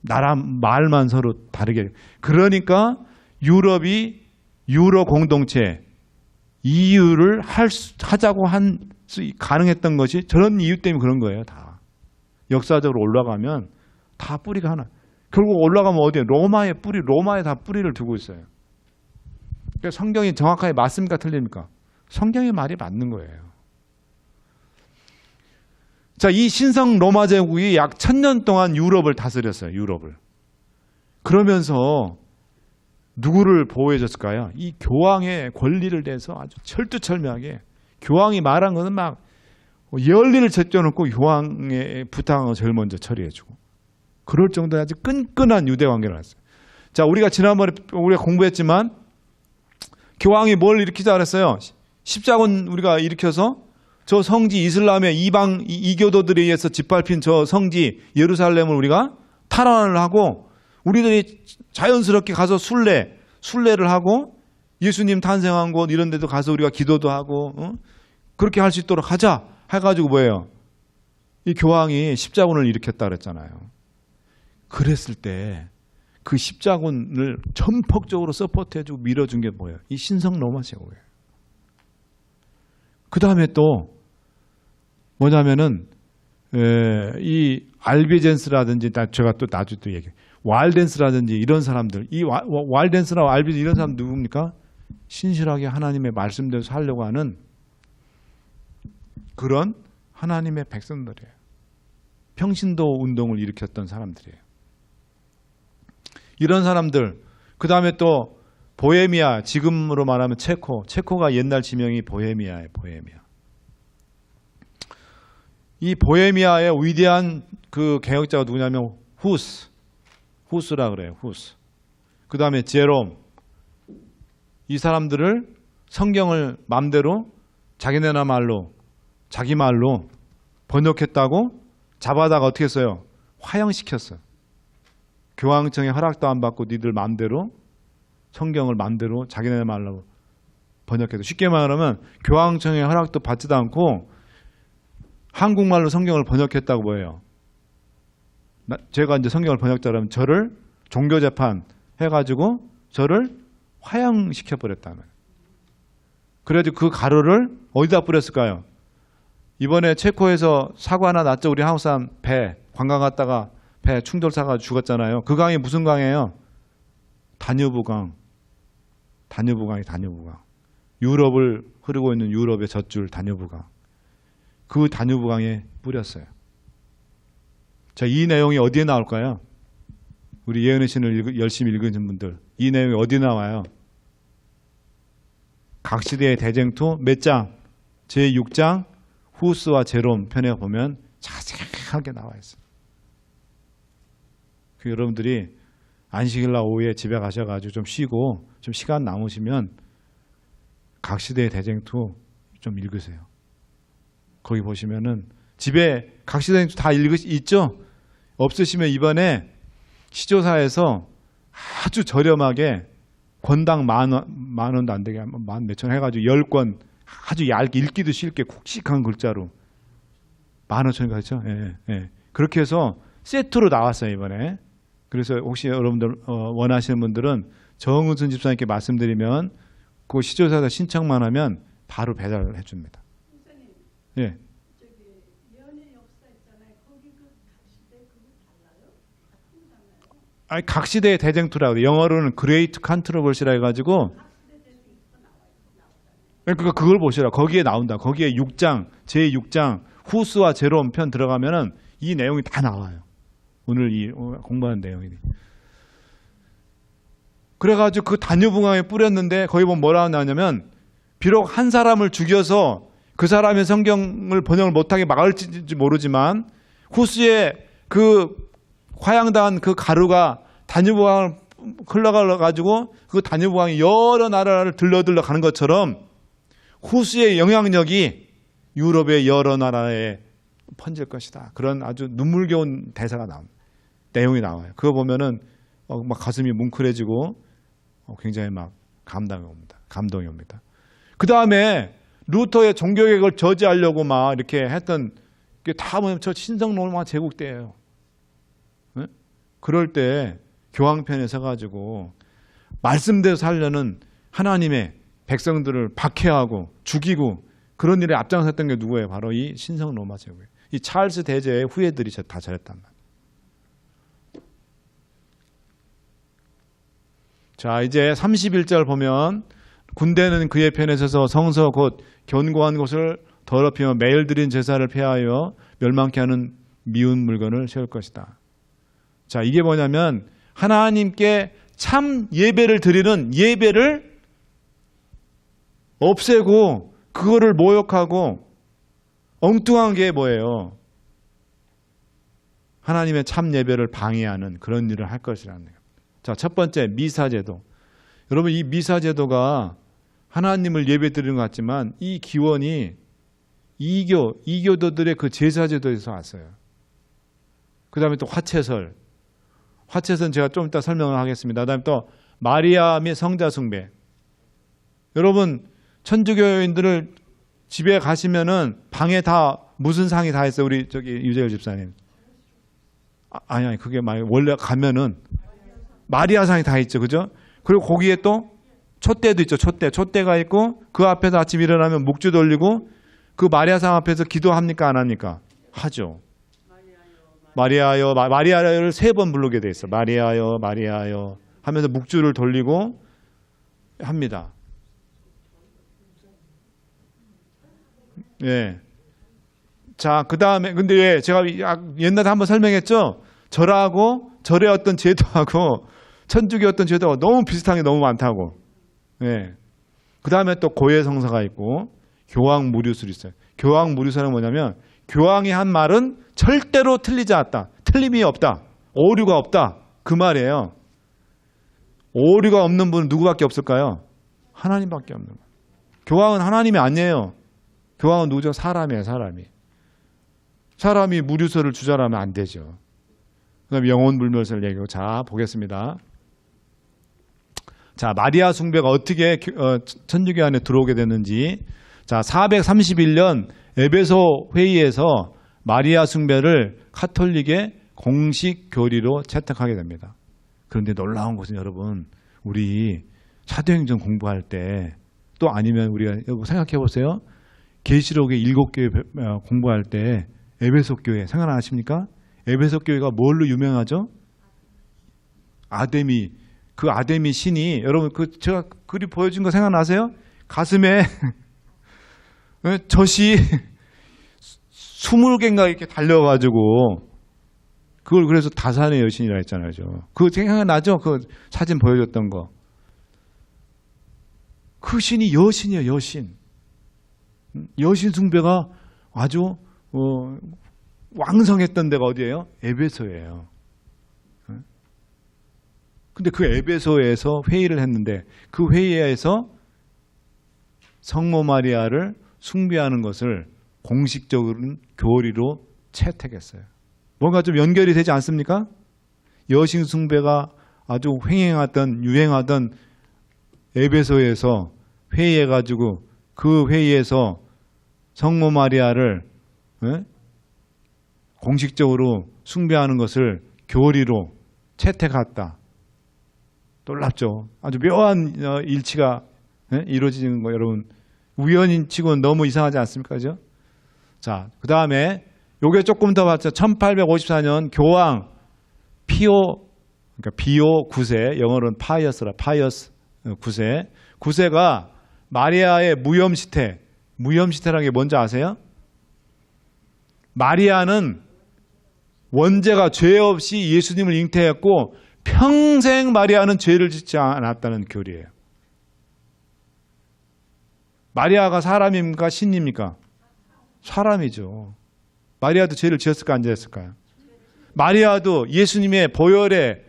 나라 말만 서로 다르게. 그러니까 유럽이 유로 공동체 EU를 하자고 가능했던 것이 저런 이유 때문에 그런 거예요. 다. 역사적으로 올라가면 다 뿌리가 하나. 결국 올라가면 어디에? 로마에 로마에 다 뿌리를 두고 있어요. 그러니까 성경이 정확하게 맞습니까? 틀립니까? 성경의 말이 맞는 거예요. 자, 이 신성 로마 제국이 약 1000년 동안 유럽을 다스렸어요. 유럽을. 그러면서 누구를 보호해 줬을까요? 이 교황의 권리를 대해서 아주 철두철미하게 교황이 말한 것은 막 열리를 제껴놓고 교황의 부탁한 거 제일 먼저 처리해 주고 그럴 정도의 아주 끈끈한 유대 관계를 했어요. 자, 우리가 지난번에 우리가 공부했지만 교황이 뭘 일으키자 그랬어요? 십자군 우리가 일으켜서 저 성지 이슬람의 이방 이교도들에 의해서 짓밟힌 저 성지 예루살렘을 우리가 탈환을 하고 우리들이 자연스럽게 가서 순례를 하고 예수님 탄생한 곳 이런 데도 가서 우리가 기도도 하고 그렇게 할 수 있도록 하자 해가지고 뭐예요? 이 교황이 십자군을 일으켰다 그랬잖아요. 그랬을 때 그 십자군을 전폭적으로 서포트해주고 밀어준 게 뭐예요? 이 신성 로마 제국이에요. 그 다음에 또 뭐냐면은 이 알비젠스라든지 제가 또 나중에 또 얘기해. 왈덴스라든지 이런 사람들, 이 왈덴스나 알비젠스 이런 사람 누굽니까? 신실하게 하나님의 말씀대로 살려고 하는 그런 하나님의 백성들이에요. 평신도 운동을 일으켰던 사람들이에요. 이런 사람들, 그 다음에 또 보헤미아, 지금으로 말하면 체코가 옛날 지명이 보헤미아예요. 보헤미아. 이 보헤미아의 위대한 그 개혁자가 누구냐면 후스라 그래요. 후스. 그 다음에 제롬. 이 사람들을 성경을 마음대로 자기네나 말로 자기 말로 번역했다고 잡아다가 어떻게 했어요? 화형시켰어요. 교황청의 허락도 안 받고 니들 마음대로 성경을 마음대로 자기네 말로 번역해서 쉽게 말하면 교황청의 허락도 받지도 않고 한국말로 성경을 번역했다고 뭐예요? 제가 이제 성경을 번역자라면 저를 종교재판 해가지고 저를 화형시켜버렸다는. 그래가지고 그 가루를 어디다 뿌렸을까요? 이번에 체코에서 사고 하나 났죠. 우리 한국 사람 배 관광 갔다가 배 충돌사가 죽었잖아요. 그 강이 무슨 강이에요? 다뉴브강. 다뉴브강. 유럽을 흐르고 있는 유럽의 젖줄 다뉴브강. 그 다뉴브강에 뿌렸어요. 자, 이 내용이 어디에 나올까요? 우리 예언의 신을 열심히 읽으신 분들, 이 내용이 어디 나와요? 각 시대의 대쟁투 몇 장? 제6장 후스와 제롬 편에 보면 자세하게 나와 있어요. 그 여러분들이 안식일 날 오후에 집에 가셔가지고 좀 쉬고 좀 시간 남으시면 각 시대의 대쟁투 좀 읽으세요. 거기 보시면은 집에 각 시대 대쟁투 다 있죠? 없으시면 이번에 시조사에서 아주 저렴하게 권당 만 원도 안 되게 만 몇천 해가지고 10권 아주 얇게 읽기도 쉽게 굵직한 글자로 15,000원 가죠. 예. 그렇게 해서 세트로 나왔어요 이번에. 그래서 혹시 여러분들 원하시는 분들은 정은순 집사님께 말씀드리면 그 시조사에서 신청만 하면 바로 배달을 해줍니다. 선생님, 예. 저기 예언의 역사 있잖아요. 거기 그 각 시대 그거 달라요? 같은 거잖아요. 아니 각 시대의 대쟁투라고 그래요. 영어로는 그레이트 컨트로버시라 해가지고. 각 시대 대중부터 나오잖아요. 그러니까 그걸 보시라. 거기에 나온다. 거기에 6장, 제6장 후스와 제롬 편 들어가면은 이 내용이 다 나와요. 오늘 이 공부하는 내용이. 그래가지고 그 다뉴브강에 뿌렸는데 거기 보면 뭐라고 나오냐면 비록 한 사람을 죽여서 그 사람의 성경을 번역을 못하게 막을지 모르지만 후스의 그 화양당한 그 가루가 다뉴브강을 흘러가가지고 그 다뉴브강이 여러 나라를 들러 가는 것처럼 후스의 영향력이 유럽의 여러 나라에 퍼질 것이다. 그런 아주 눈물겨운 대사가 나옵니다. 내용이 나와요. 그거 보면은 막 가슴이 뭉클해지고 굉장히 막 감동이 옵니다. 감동이 옵니다. 그 다음에 루터의 종교개혁을 저지하려고 막 이렇게 했던 게 다 뭐냐면 저 신성 로마 제국 때예요. 네? 그럴 때 교황편에 서가지고 말씀대로 살려는 하나님의 백성들을 박해하고 죽이고 그런 일에 앞장섰던 게 누구예요? 바로 이 신성 로마 제국이에요. 이 찰스 대제의 후예들이 다 저랬단 말이에요. 자, 이제 31절 보면 군대는 그의 편에 서서 성서 곧 견고한 곳을 더럽히며 매일 드린 제사를 폐하여 멸망케 하는 미운 물건을 세울 것이다. 자, 이게 뭐냐면 하나님께 참 예배를 드리는 예배를 없애고 그거를 모욕하고 엉뚱한 게 뭐예요? 하나님의 참 예배를 방해하는 그런 일을 할 것이라는 거예요. 자, 첫 번째 미사제도. 여러분 이 미사제도가 하나님을 예배 드리는 것 같지만 이 기원이 이교도들의 그 제사제도에서 왔어요. 그 다음에 또 화채설. 화채설은 제가 좀 이따 설명을 하겠습니다. 그 다음에 또 마리아 및 성자 숭배. 여러분 천주교인들을 집에 가시면은 방에 다 무슨 상이 다 있어요? 우리 저기 유재열 집사님. 아니 그게 원래 가면은 마리아상이 다 있죠, 그죠? 그리고 거기에 또 촛대도 있죠, 촛대가 있고 그 앞에서 아침 일어나면 묵주 돌리고 그 마리아상 앞에서 기도합니까, 안 합니까? 하죠. 마리아여, 마리아여를 3번 부르게 돼 있어. 마리아여, 마리아여 하면서 묵주를 돌리고 합니다. 예. 자, 그 다음에 근데 왜 제가 옛날에 한번 설명했죠? 절의 어떤 제도하고 천주교 어떤 제도가 너무 비슷한 게 너무 많다고. 예. 그 다음에 또 고해성사가 있고 교황 무류술이 있어요. 교황 무류술은 뭐냐면 교황이 한 말은 절대로 틀리지 않았다. 틀림이 없다. 오류가 없다. 그 말이에요. 오류가 없는 분은 누구밖에 없을까요? 하나님밖에 없는 거예요. 교황은 하나님이 아니에요. 교황은 누구죠? 사람이에요. 사람이 무류설을 주장하면 안 되죠. 그 다음에 영혼불멸설 얘기하고. 자, 보겠습니다. 자, 마리아 숭배가 어떻게 천주교 안에 들어오게 됐는지. 자, 431년 에베소 회의에서 마리아 숭배를 카톨릭의 공식 교리로 채택하게 됩니다. 그런데 놀라운 것은 여러분, 우리 사도행전 공부할 때 또 아니면 우리가 생각해 보세요. 계시록의 7교회 공부할 때 에베소 교회 생각나십니까? 에베소 교회가 뭘로 유명하죠? 아데미. 그 아데미 신이 여러분 제가 그리 보여준 거 생각나세요? 가슴에 젖이 20개인가 이렇게 달려가지고 그걸 그래서 다산의 여신이라 했잖아요. 그거 생각나죠? 그 사진 보여줬던 거. 그 신이 여신이에요. 여신 숭배가 아주 왕성했던 데가 어디예요? 에베소예요. 근데 그 에베소에서 회의를 했는데 그 회의에서 성모 마리아를 숭배하는 것을 공식적으로 교리로 채택했어요. 뭔가 좀 연결이 되지 않습니까? 여신 숭배가 아주 유행하던 에베소에서 회의해가지고 그 회의에서 성모 마리아를 공식적으로 숭배하는 것을 교리로 채택했다. 놀랍죠. 아주 묘한 일치가 이루어지는 거 여러분 우연인치고는 너무 이상하지 않습니까? 그죠? 자, 그 다음에 요게 조금 더 봤죠. 1854년 교황 그러니까 비오 9세, 영어로는 파이어스 9세. 9세가 마리아의 무염시태라는 게 뭔지 아세요? 마리아는 원죄가 죄 없이 예수님을 잉태했고 평생 마리아는 죄를 짓지 않았다는 교리예요. 마리아가 사람입니까? 신입니까? 사람이죠. 마리아도 죄를 지었을까 안 지었을까요? 마리아도 예수님의 보혈에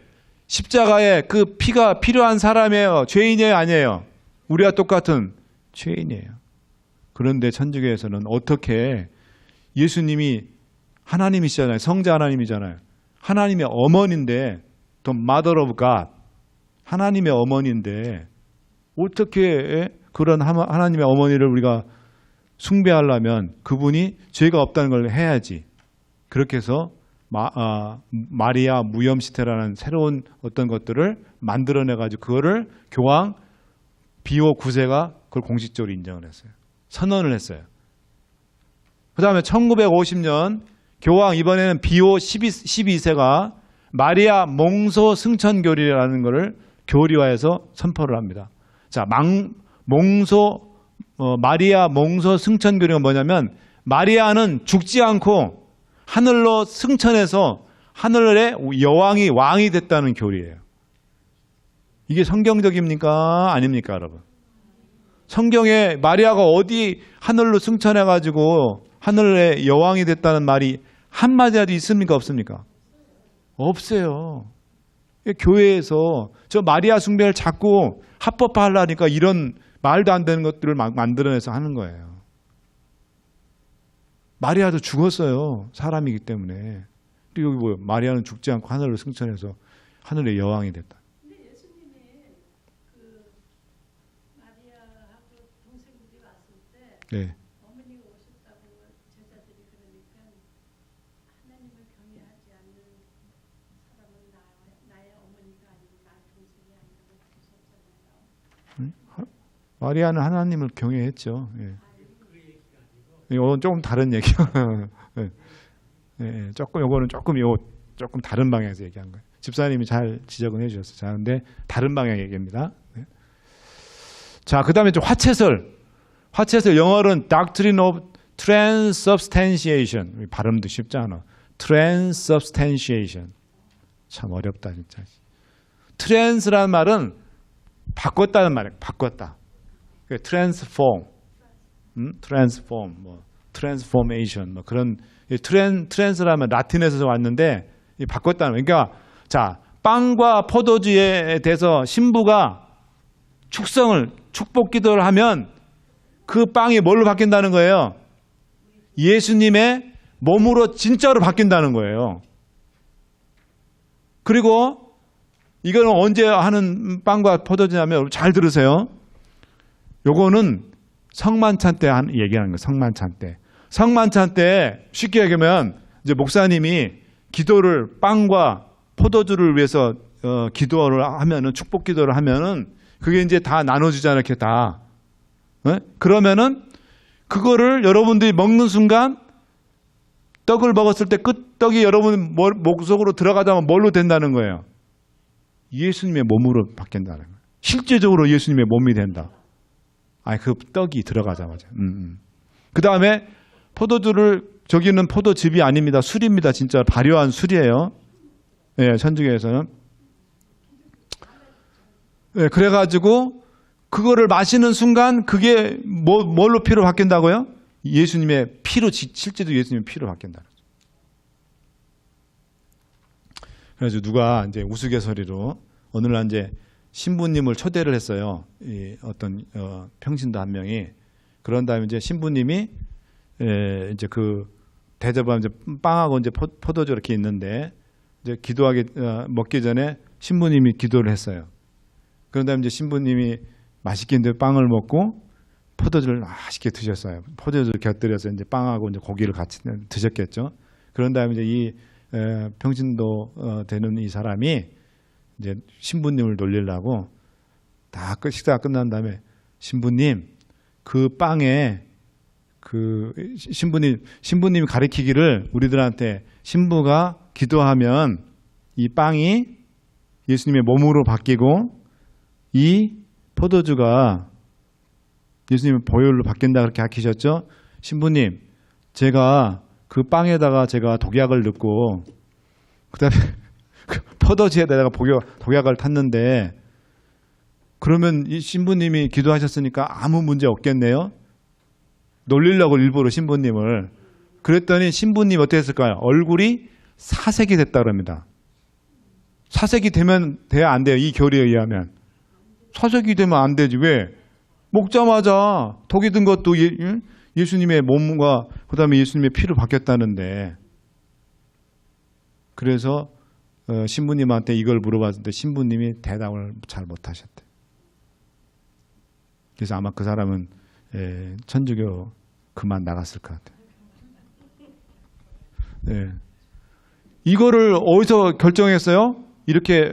십자가에 그 피가 필요한 사람이에요. 죄인이에요? 아니에요? 우리와 똑같은 죄인이에요. 그런데 천주교에서는 어떻게 예수님이 하나님이시잖아요. 성자 하나님이잖아요. 하나님의 어머니인데 The Mother of God 하나님의 어머니인데 어떻게 그런 하나님의 어머니를 우리가 숭배하려면 그분이 죄가 없다는 걸 해야지. 그렇게 해서 마리아 무염시태라는 새로운 어떤 것들을 만들어내가지고 그거를 교황 비오 9세가 그걸 공식적으로 인정을 했어요. 선언을 했어요. 그 다음에 1950년 교황 이번에는 비오 12세가 마리아 몽소 승천교리라는 것을 교리화해서 선포를 합니다. 자, 마리아 몽소 승천교리가 뭐냐면 마리아는 죽지 않고 하늘로 승천해서 하늘의 여왕이 왕이 됐다는 교리예요. 이게 성경적입니까? 아닙니까, 여러분? 성경에 마리아가 어디 하늘로 승천해가지고 하늘의 여왕이 됐다는 말이 한마디라도 있습니까? 없습니까? 없어요. 교회에서 저 마리아 숭배를 자꾸 합법화하려니까 이런 말도 안 되는 것들을 막 만들어내서 하는 거예요. 마리아도 죽었어요. 사람이기 때문에. 그리고 여기 뭐예요? 마리아는 죽지 않고 하늘로 승천해서 하늘의 여왕이 됐다. 근데 예수님이 그 마리아하고 동생들이 왔을 때 네. 어머니가 오셨다고 제자들이 그러니까 하나님을 경외하지 않는 사람은 나의 어머니가 아니고 나의 동생이 아니라고 그러셨잖아요. 마리아는 하나님을 경외했죠. 예. 이건 조금 다른 얘기요. 예. 예. 요거는 조금 다른 방향에서 얘기한 거예요. 집사님이 잘 지적은 해주셨어요. 자, 근데 다른 방향의 얘기입니다. 네. 자, 그 다음에 화채설. 화채설 영어로는 Doctrine of Transubstantiation. 발음도 쉽지 않아. Transubstantiation. 참 어렵다, 진짜. Trans라는 말은 바꿨다는 말이에요. 바꿨다. Transform. Transform, Transformation, 그런 트랜스라면 라틴에서 왔는데 바꿨다는 거예요. 그러니까 자, 빵과 포도주에 대해서 신부가 축복 기도를 하면 그 빵이 뭘로 바뀐다는 거예요? 예수님의 몸으로 진짜로 바뀐다는 거예요. 그리고 이거는 언제 하는 빵과 포도주냐면 잘 들으세요. 요거는 성만찬 때 얘기하는 거예요. 성만찬 때. 성만찬 때 쉽게 얘기하면 이제 목사님이 기도를 빵과 포도주를 위해서 기도를 하면은 축복 기도를 하면은 그게 이제 다 나눠주잖아요. 이렇게 다. 네? 그러면은 그거를 여러분들이 먹는 순간 떡을 먹었을 때 그 떡이 여러분 목 속으로 들어가자면 뭘로 된다는 거예요? 예수님의 몸으로 바뀐다는 거예요. 실제적으로 예수님의 몸이 된다. 그 떡이 들어가자마자. 그 다음에 포도주를 저기는 포도즙이 아닙니다. 술입니다. 진짜 발효한 술이에요. 예, 천주교에서는. 예, 그래가지고 그거를 마시는 순간 그게 뭘로 피로 바뀐다고요? 예수님의 피로, 실제로 예수님의 피로 바뀐다. 그래서 누가 이제 우스갯소리로 어느 날 이제 신부님을 초대를 했어요. 어떤 평신도 한 명이. 그런 다음에 이제 신부님이 이제 그 대접하면 이제 빵하고 이제 포도주 이렇게 있는데 이제 먹기 전에 신부님이 기도를 했어요. 그런 다음에 이제 신부님이 맛있게 이제 빵을 먹고 포도주를 맛있게 드셨어요. 포도주를 곁들여서 이제 빵하고 이제 고기를 같이 드셨겠죠. 그런 다음에 이제 이 평신도 되는 이 사람이 이제 신부님을 놀리려고 다 식사가 끝난 다음에 신부님 그 빵에 그 신부님이 가르치기를 우리들한테 신부가 기도하면 이 빵이 예수님의 몸으로 바뀌고 이 포도주가 예수님의 보혈로 바뀐다 그렇게 가르치셨죠. 신부님 제가 그 빵에다가 제가 독약을 넣고 그다음에 포도주에다가 독약을 탔는데 그러면 이 신부님이 기도하셨으니까 아무 문제 없겠네요. 놀리려고 일부러 신부님을. 그랬더니 신부님 어떻게 했을까요? 얼굴이 사색이 됐다 그럽니다. 사색이 돼야 안 돼요. 이 교리에 의하면. 사색이 되면 안 되지. 왜? 먹자마자 독이 든 것도 예수님의 몸과 그다음에 예수님의 피로 바뀌었다는데. 그래서 신부님한테 이걸 물어봤을 때 신부님이 대답을 잘 못하셨대. 그래서 아마 그 사람은 천주교 그만 나갔을 것 같아요. 네. 이거를 어디서 결정했어요? 이렇게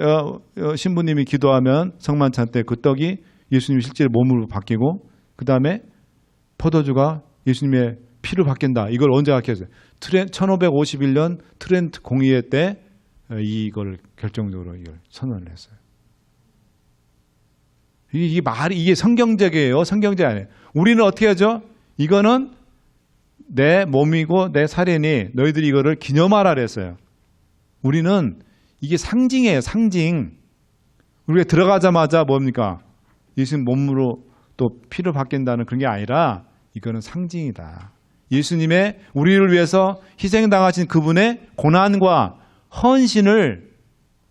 신부님이 기도하면 성만찬 때 그 떡이 예수님 실제로 몸으로 바뀌고 그 다음에 포도주가 예수님의 피로 바뀐다. 이걸 언제 밝혔어요? 1551년 트렌트 공의회 때 이걸 결정적으로 이걸 선언을 했어요. 이게 성경적이에요. 성경적 아니에요. 우리는 어떻게 하죠? 이거는 내 몸이고 내 살이니 너희들이 이거를 기념하라 그랬어요. 우리는 이게 상징이에요. 상징. 우리가 들어가자마자 뭡니까? 예수님 몸으로 또 피를 바뀐다는 그런 게 아니라 이거는 상징이다. 예수님의 우리를 위해서 희생당하신 그분의 고난과 헌신을,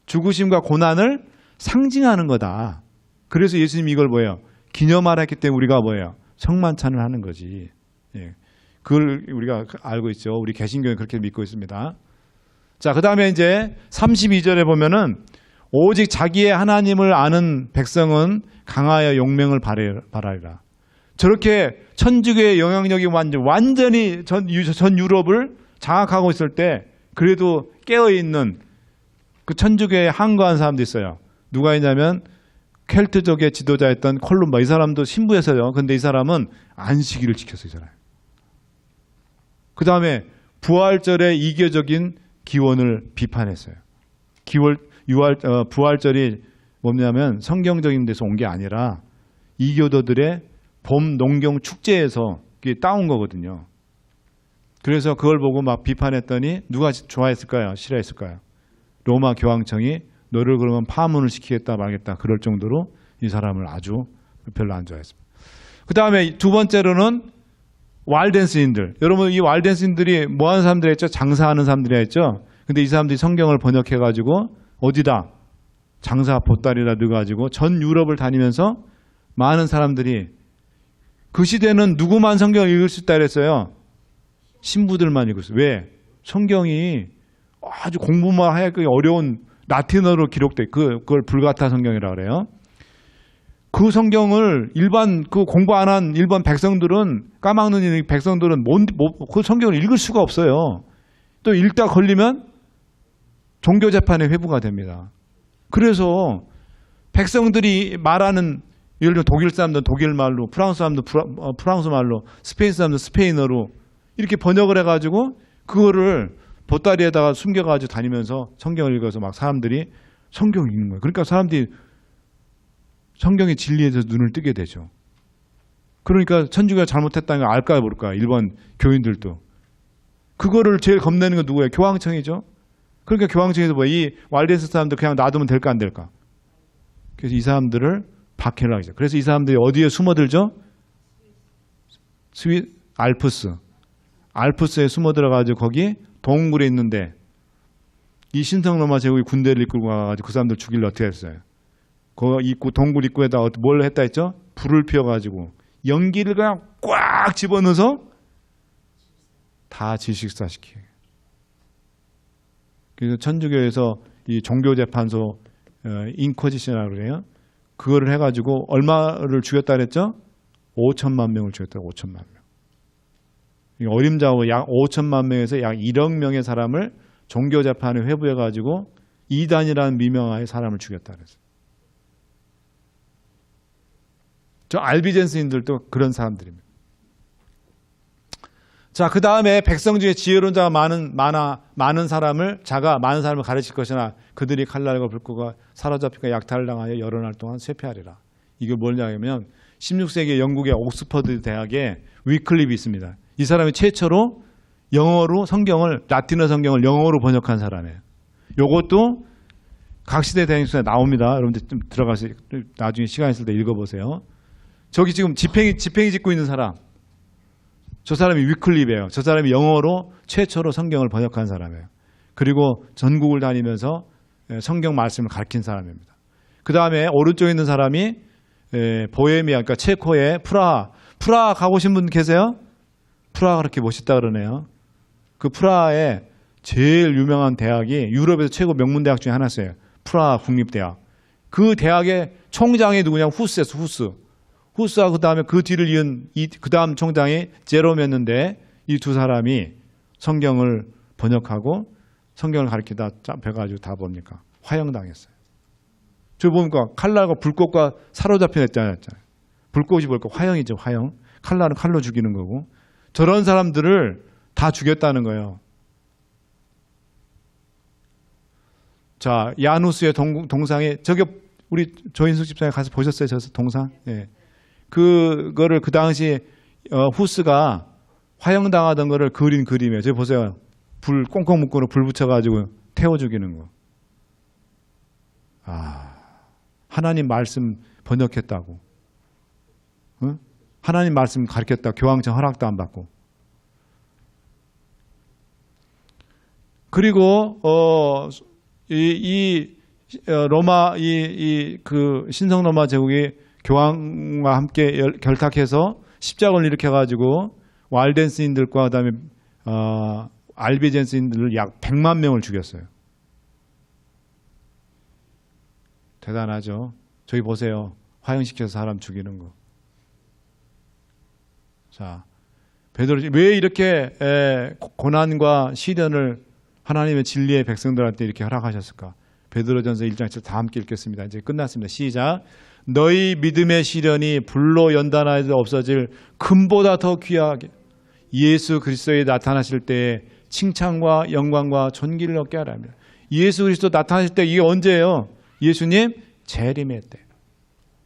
죽으심과 고난을 상징하는 거다. 그래서 예수님이 이걸 뭐예요? 기념하라 했기 때문에 우리가 뭐예요? 성만찬을 하는 거지. 예. 그걸 우리가 알고 있죠. 우리 개신교는 그렇게 믿고 있습니다. 자, 그 다음에 이제 32절에 보면은 오직 자기의 하나님을 아는 백성은 강하여 용맹을 바라리라. 저렇게 천주교의 영향력이 완전히 전 유럽을 장악하고 있을 때 그래도 깨어있는 그 천주교에 항거한 사람도 있어요. 누가 있냐면 켈트족의 지도자였던 콜룸바. 이 사람도 신부였어요. 근데 이 사람은 안식일을 지켰어요. 이 사람. 그 다음에 부활절의 이교적인 기원을 비판했어요. 부활절이 뭐냐면 성경적인 데서 온 게 아니라 이교도들의 봄 농경 축제에서 따온 거거든요. 그래서 그걸 보고 막 비판했더니 누가 좋아했을까요? 싫어했을까요? 로마 교황청이 너를 그러면 파문을 시키겠다 말겠다 그럴 정도로 이 사람을 아주 별로 안 좋아했습니다. 그 다음에 두 번째로는 왈덴스인들. 여러분 이 왈덴스인들이 뭐 하는 사람들이 했죠? 장사하는 사람들이 했죠. 근데 이 사람들이 성경을 번역해가지고 어디다? 장사 보따리라 넣어가지고 전 유럽을 다니면서 많은 사람들이 그 시대는 누구만 성경을 읽을 수 있다 그랬어요? 신부들만 읽었어요. 왜? 성경이 아주 공부만 하기 어려운 라틴어로 기록돼. 그걸 불가타 성경이라고 그래요. 그 성경을 공부 안 한 일반 백성들은, 까막눈이 백성들은 그 성경을 읽을 수가 없어요. 또 읽다 걸리면 종교재판에 회부가 됩니다. 그래서 백성들이 말하는, 예를 들어 독일 사람들은 독일 말로, 프랑스 사람도 프랑스 말로, 스페인 사람도 스페인어로 이렇게 번역을 해가지고 그거를 보따리에다가 숨겨가지고 다니면서 성경을 읽어서 막 사람들이 성경을 읽는 거예요. 그러니까 사람들이 성경의 진리에 대해서 눈을 뜨게 되죠. 그러니까 천주교가 잘못했다는 걸 알까요 모를까요? 일본 교인들도. 그거를 제일 겁내는 건 누구예요? 교황청이죠. 그러니까 교황청에서 이 왈덴스 사람들 그냥 놔두면 될까 안 될까? 그래서 이 사람들을 박해를 하죠. 그래서 이 사람들이 어디에 숨어들죠? 알프스에 숨어들어가지고 거기 동굴에 있는데 이 신성 로마 제국이 군대를 이끌고 가가지고 그 사람들 죽이려 어떻게 했어요? 그 동굴 입구에다 뭘 했다 했죠? 불을 피워가지고 연기를 그냥 꽉 집어넣어서 다 질식사시키게. 그래서 천주교에서 이 종교재판소 인쿼지션이라고 그래요. 그거를 해가지고 얼마를 죽였다 그랬죠? 5천만 명을 죽였다. 5천만 명. 어림잡고 약 5천만 명에서 약 1억 명의 사람을 종교재판에 회부해가지고 이단이라는 미명하에 사람을 죽였다 그랬어요. 저 알비젠스인들도 그런 사람들입니다. 자, 그 다음에 백성 중에 지혜로운 자가 많은 사람을 가르칠 것이나 그들이 칼날과 불꽃과 사로잡히고 약탈을 당하여 여러 날 동안 쇠폐하리라. 이게 뭐냐면 16세기 영국의 옥스퍼드 대학에 위클립이 있습니다. 이 사람이 최초로 영어로 라틴어 성경을 영어로 번역한 사람이에요. 요것도 각 시대 대행수에 나옵니다. 여러분들 좀 들어가서 나중에 시간 있을 때 읽어보세요. 저기 지금 지팽이 짓고 있는 사람. 저 사람이 위클립이에요. 저 사람이 영어로 최초로 성경을 번역한 사람이에요. 그리고 전국을 다니면서 성경 말씀을 가르친 사람입니다. 그 다음에 오른쪽에 있는 사람이 보헤미아, 그러니까 체코의 프라하 가보신 분 계세요? 프라하가 그렇게 멋있다 그러네요. 그 프라하의 제일 유명한 대학이 유럽에서 최고 명문 대학 중에 하나였어요. 프라하 국립대학. 그 대학의 총장이 누구냐면 후스예요. 후스. 후스와 그 다음에 그 뒤를 이은 그 다음 총장이 제롬이었는데 이 두 사람이 성경을 번역하고 성경을 가르치다 잡혀가지고 다 뭡니까? 화형당했어요. 저 보니까 칼날과 불꽃과 사로잡혀냈잖아요. 불꽃이 뭘까? 화형이죠, 화형. 칼날은 칼로 죽이는 거고. 저런 사람들을 다 죽였다는 거예요. 자, 야누스의 동상에, 저게 우리 조인숙 집사님 가서 보셨어요? 저 동상? 예. 그거를 그 당시 후스가 화형당하던 거를 그린 그림이에요. 저기 보세요. 불 꽁꽁 묶고 불 붙여가지고 태워 죽이는 거. 아, 하나님 말씀 번역했다고. 응? 하나님 말씀 가르쳤다. 교황청 허락도 안 받고. 그리고 로마 그 신성 로마 제국이 교황과 함께 결탁해서 십자가를 일으켜 가지고 walden스인들과 그다음에 알비젠스인들을 약 100만 명을 죽였어요. 대단하죠. 저기 보세요. 화형시켜서 사람 죽이는 거. 자, 베드로 왜 이렇게 고난과 시련을 하나님의 진리의 백성들한테 이렇게 허락하셨을까? 베드로전서 1장 7절 다 함께 읽겠습니다. 이제 끝났습니다. 시작. 너희 믿음의 시련이 불로 연단하여도 없어질 금보다 더 귀하게 예수 그리스도에 나타나실 때에 칭찬과 영광과 존귀를 얻게 하라며. 예수 그리스도 나타나실 때 이게 언제예요? 예수님 재림의 때.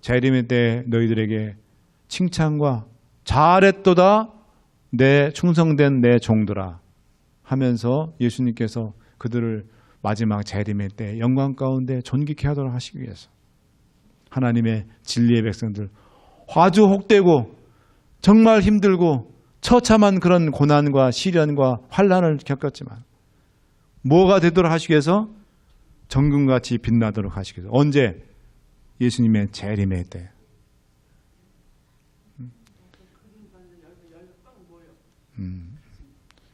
재림의 때 너희들에게 칭찬과 잘했도다 내 충성된 내 종들아 하면서 예수님께서 그들을 마지막 재림의 때 영광 가운데 존귀케 하도록 하시기 위해서 하나님의 진리의 백성들 화두혹되고 정말 힘들고 처참한 그런 고난과 시련과 환난을 겪었지만 뭐가 되도록 하시기 위해서 정금같이 빛나도록 하시기 위해서 언제? 예수님의 재림의 때.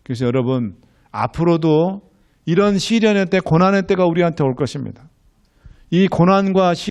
그래서 여러분 앞으로도 이런 시련의 때 고난의 때가 우리한테 올 것입니다. 이 고난과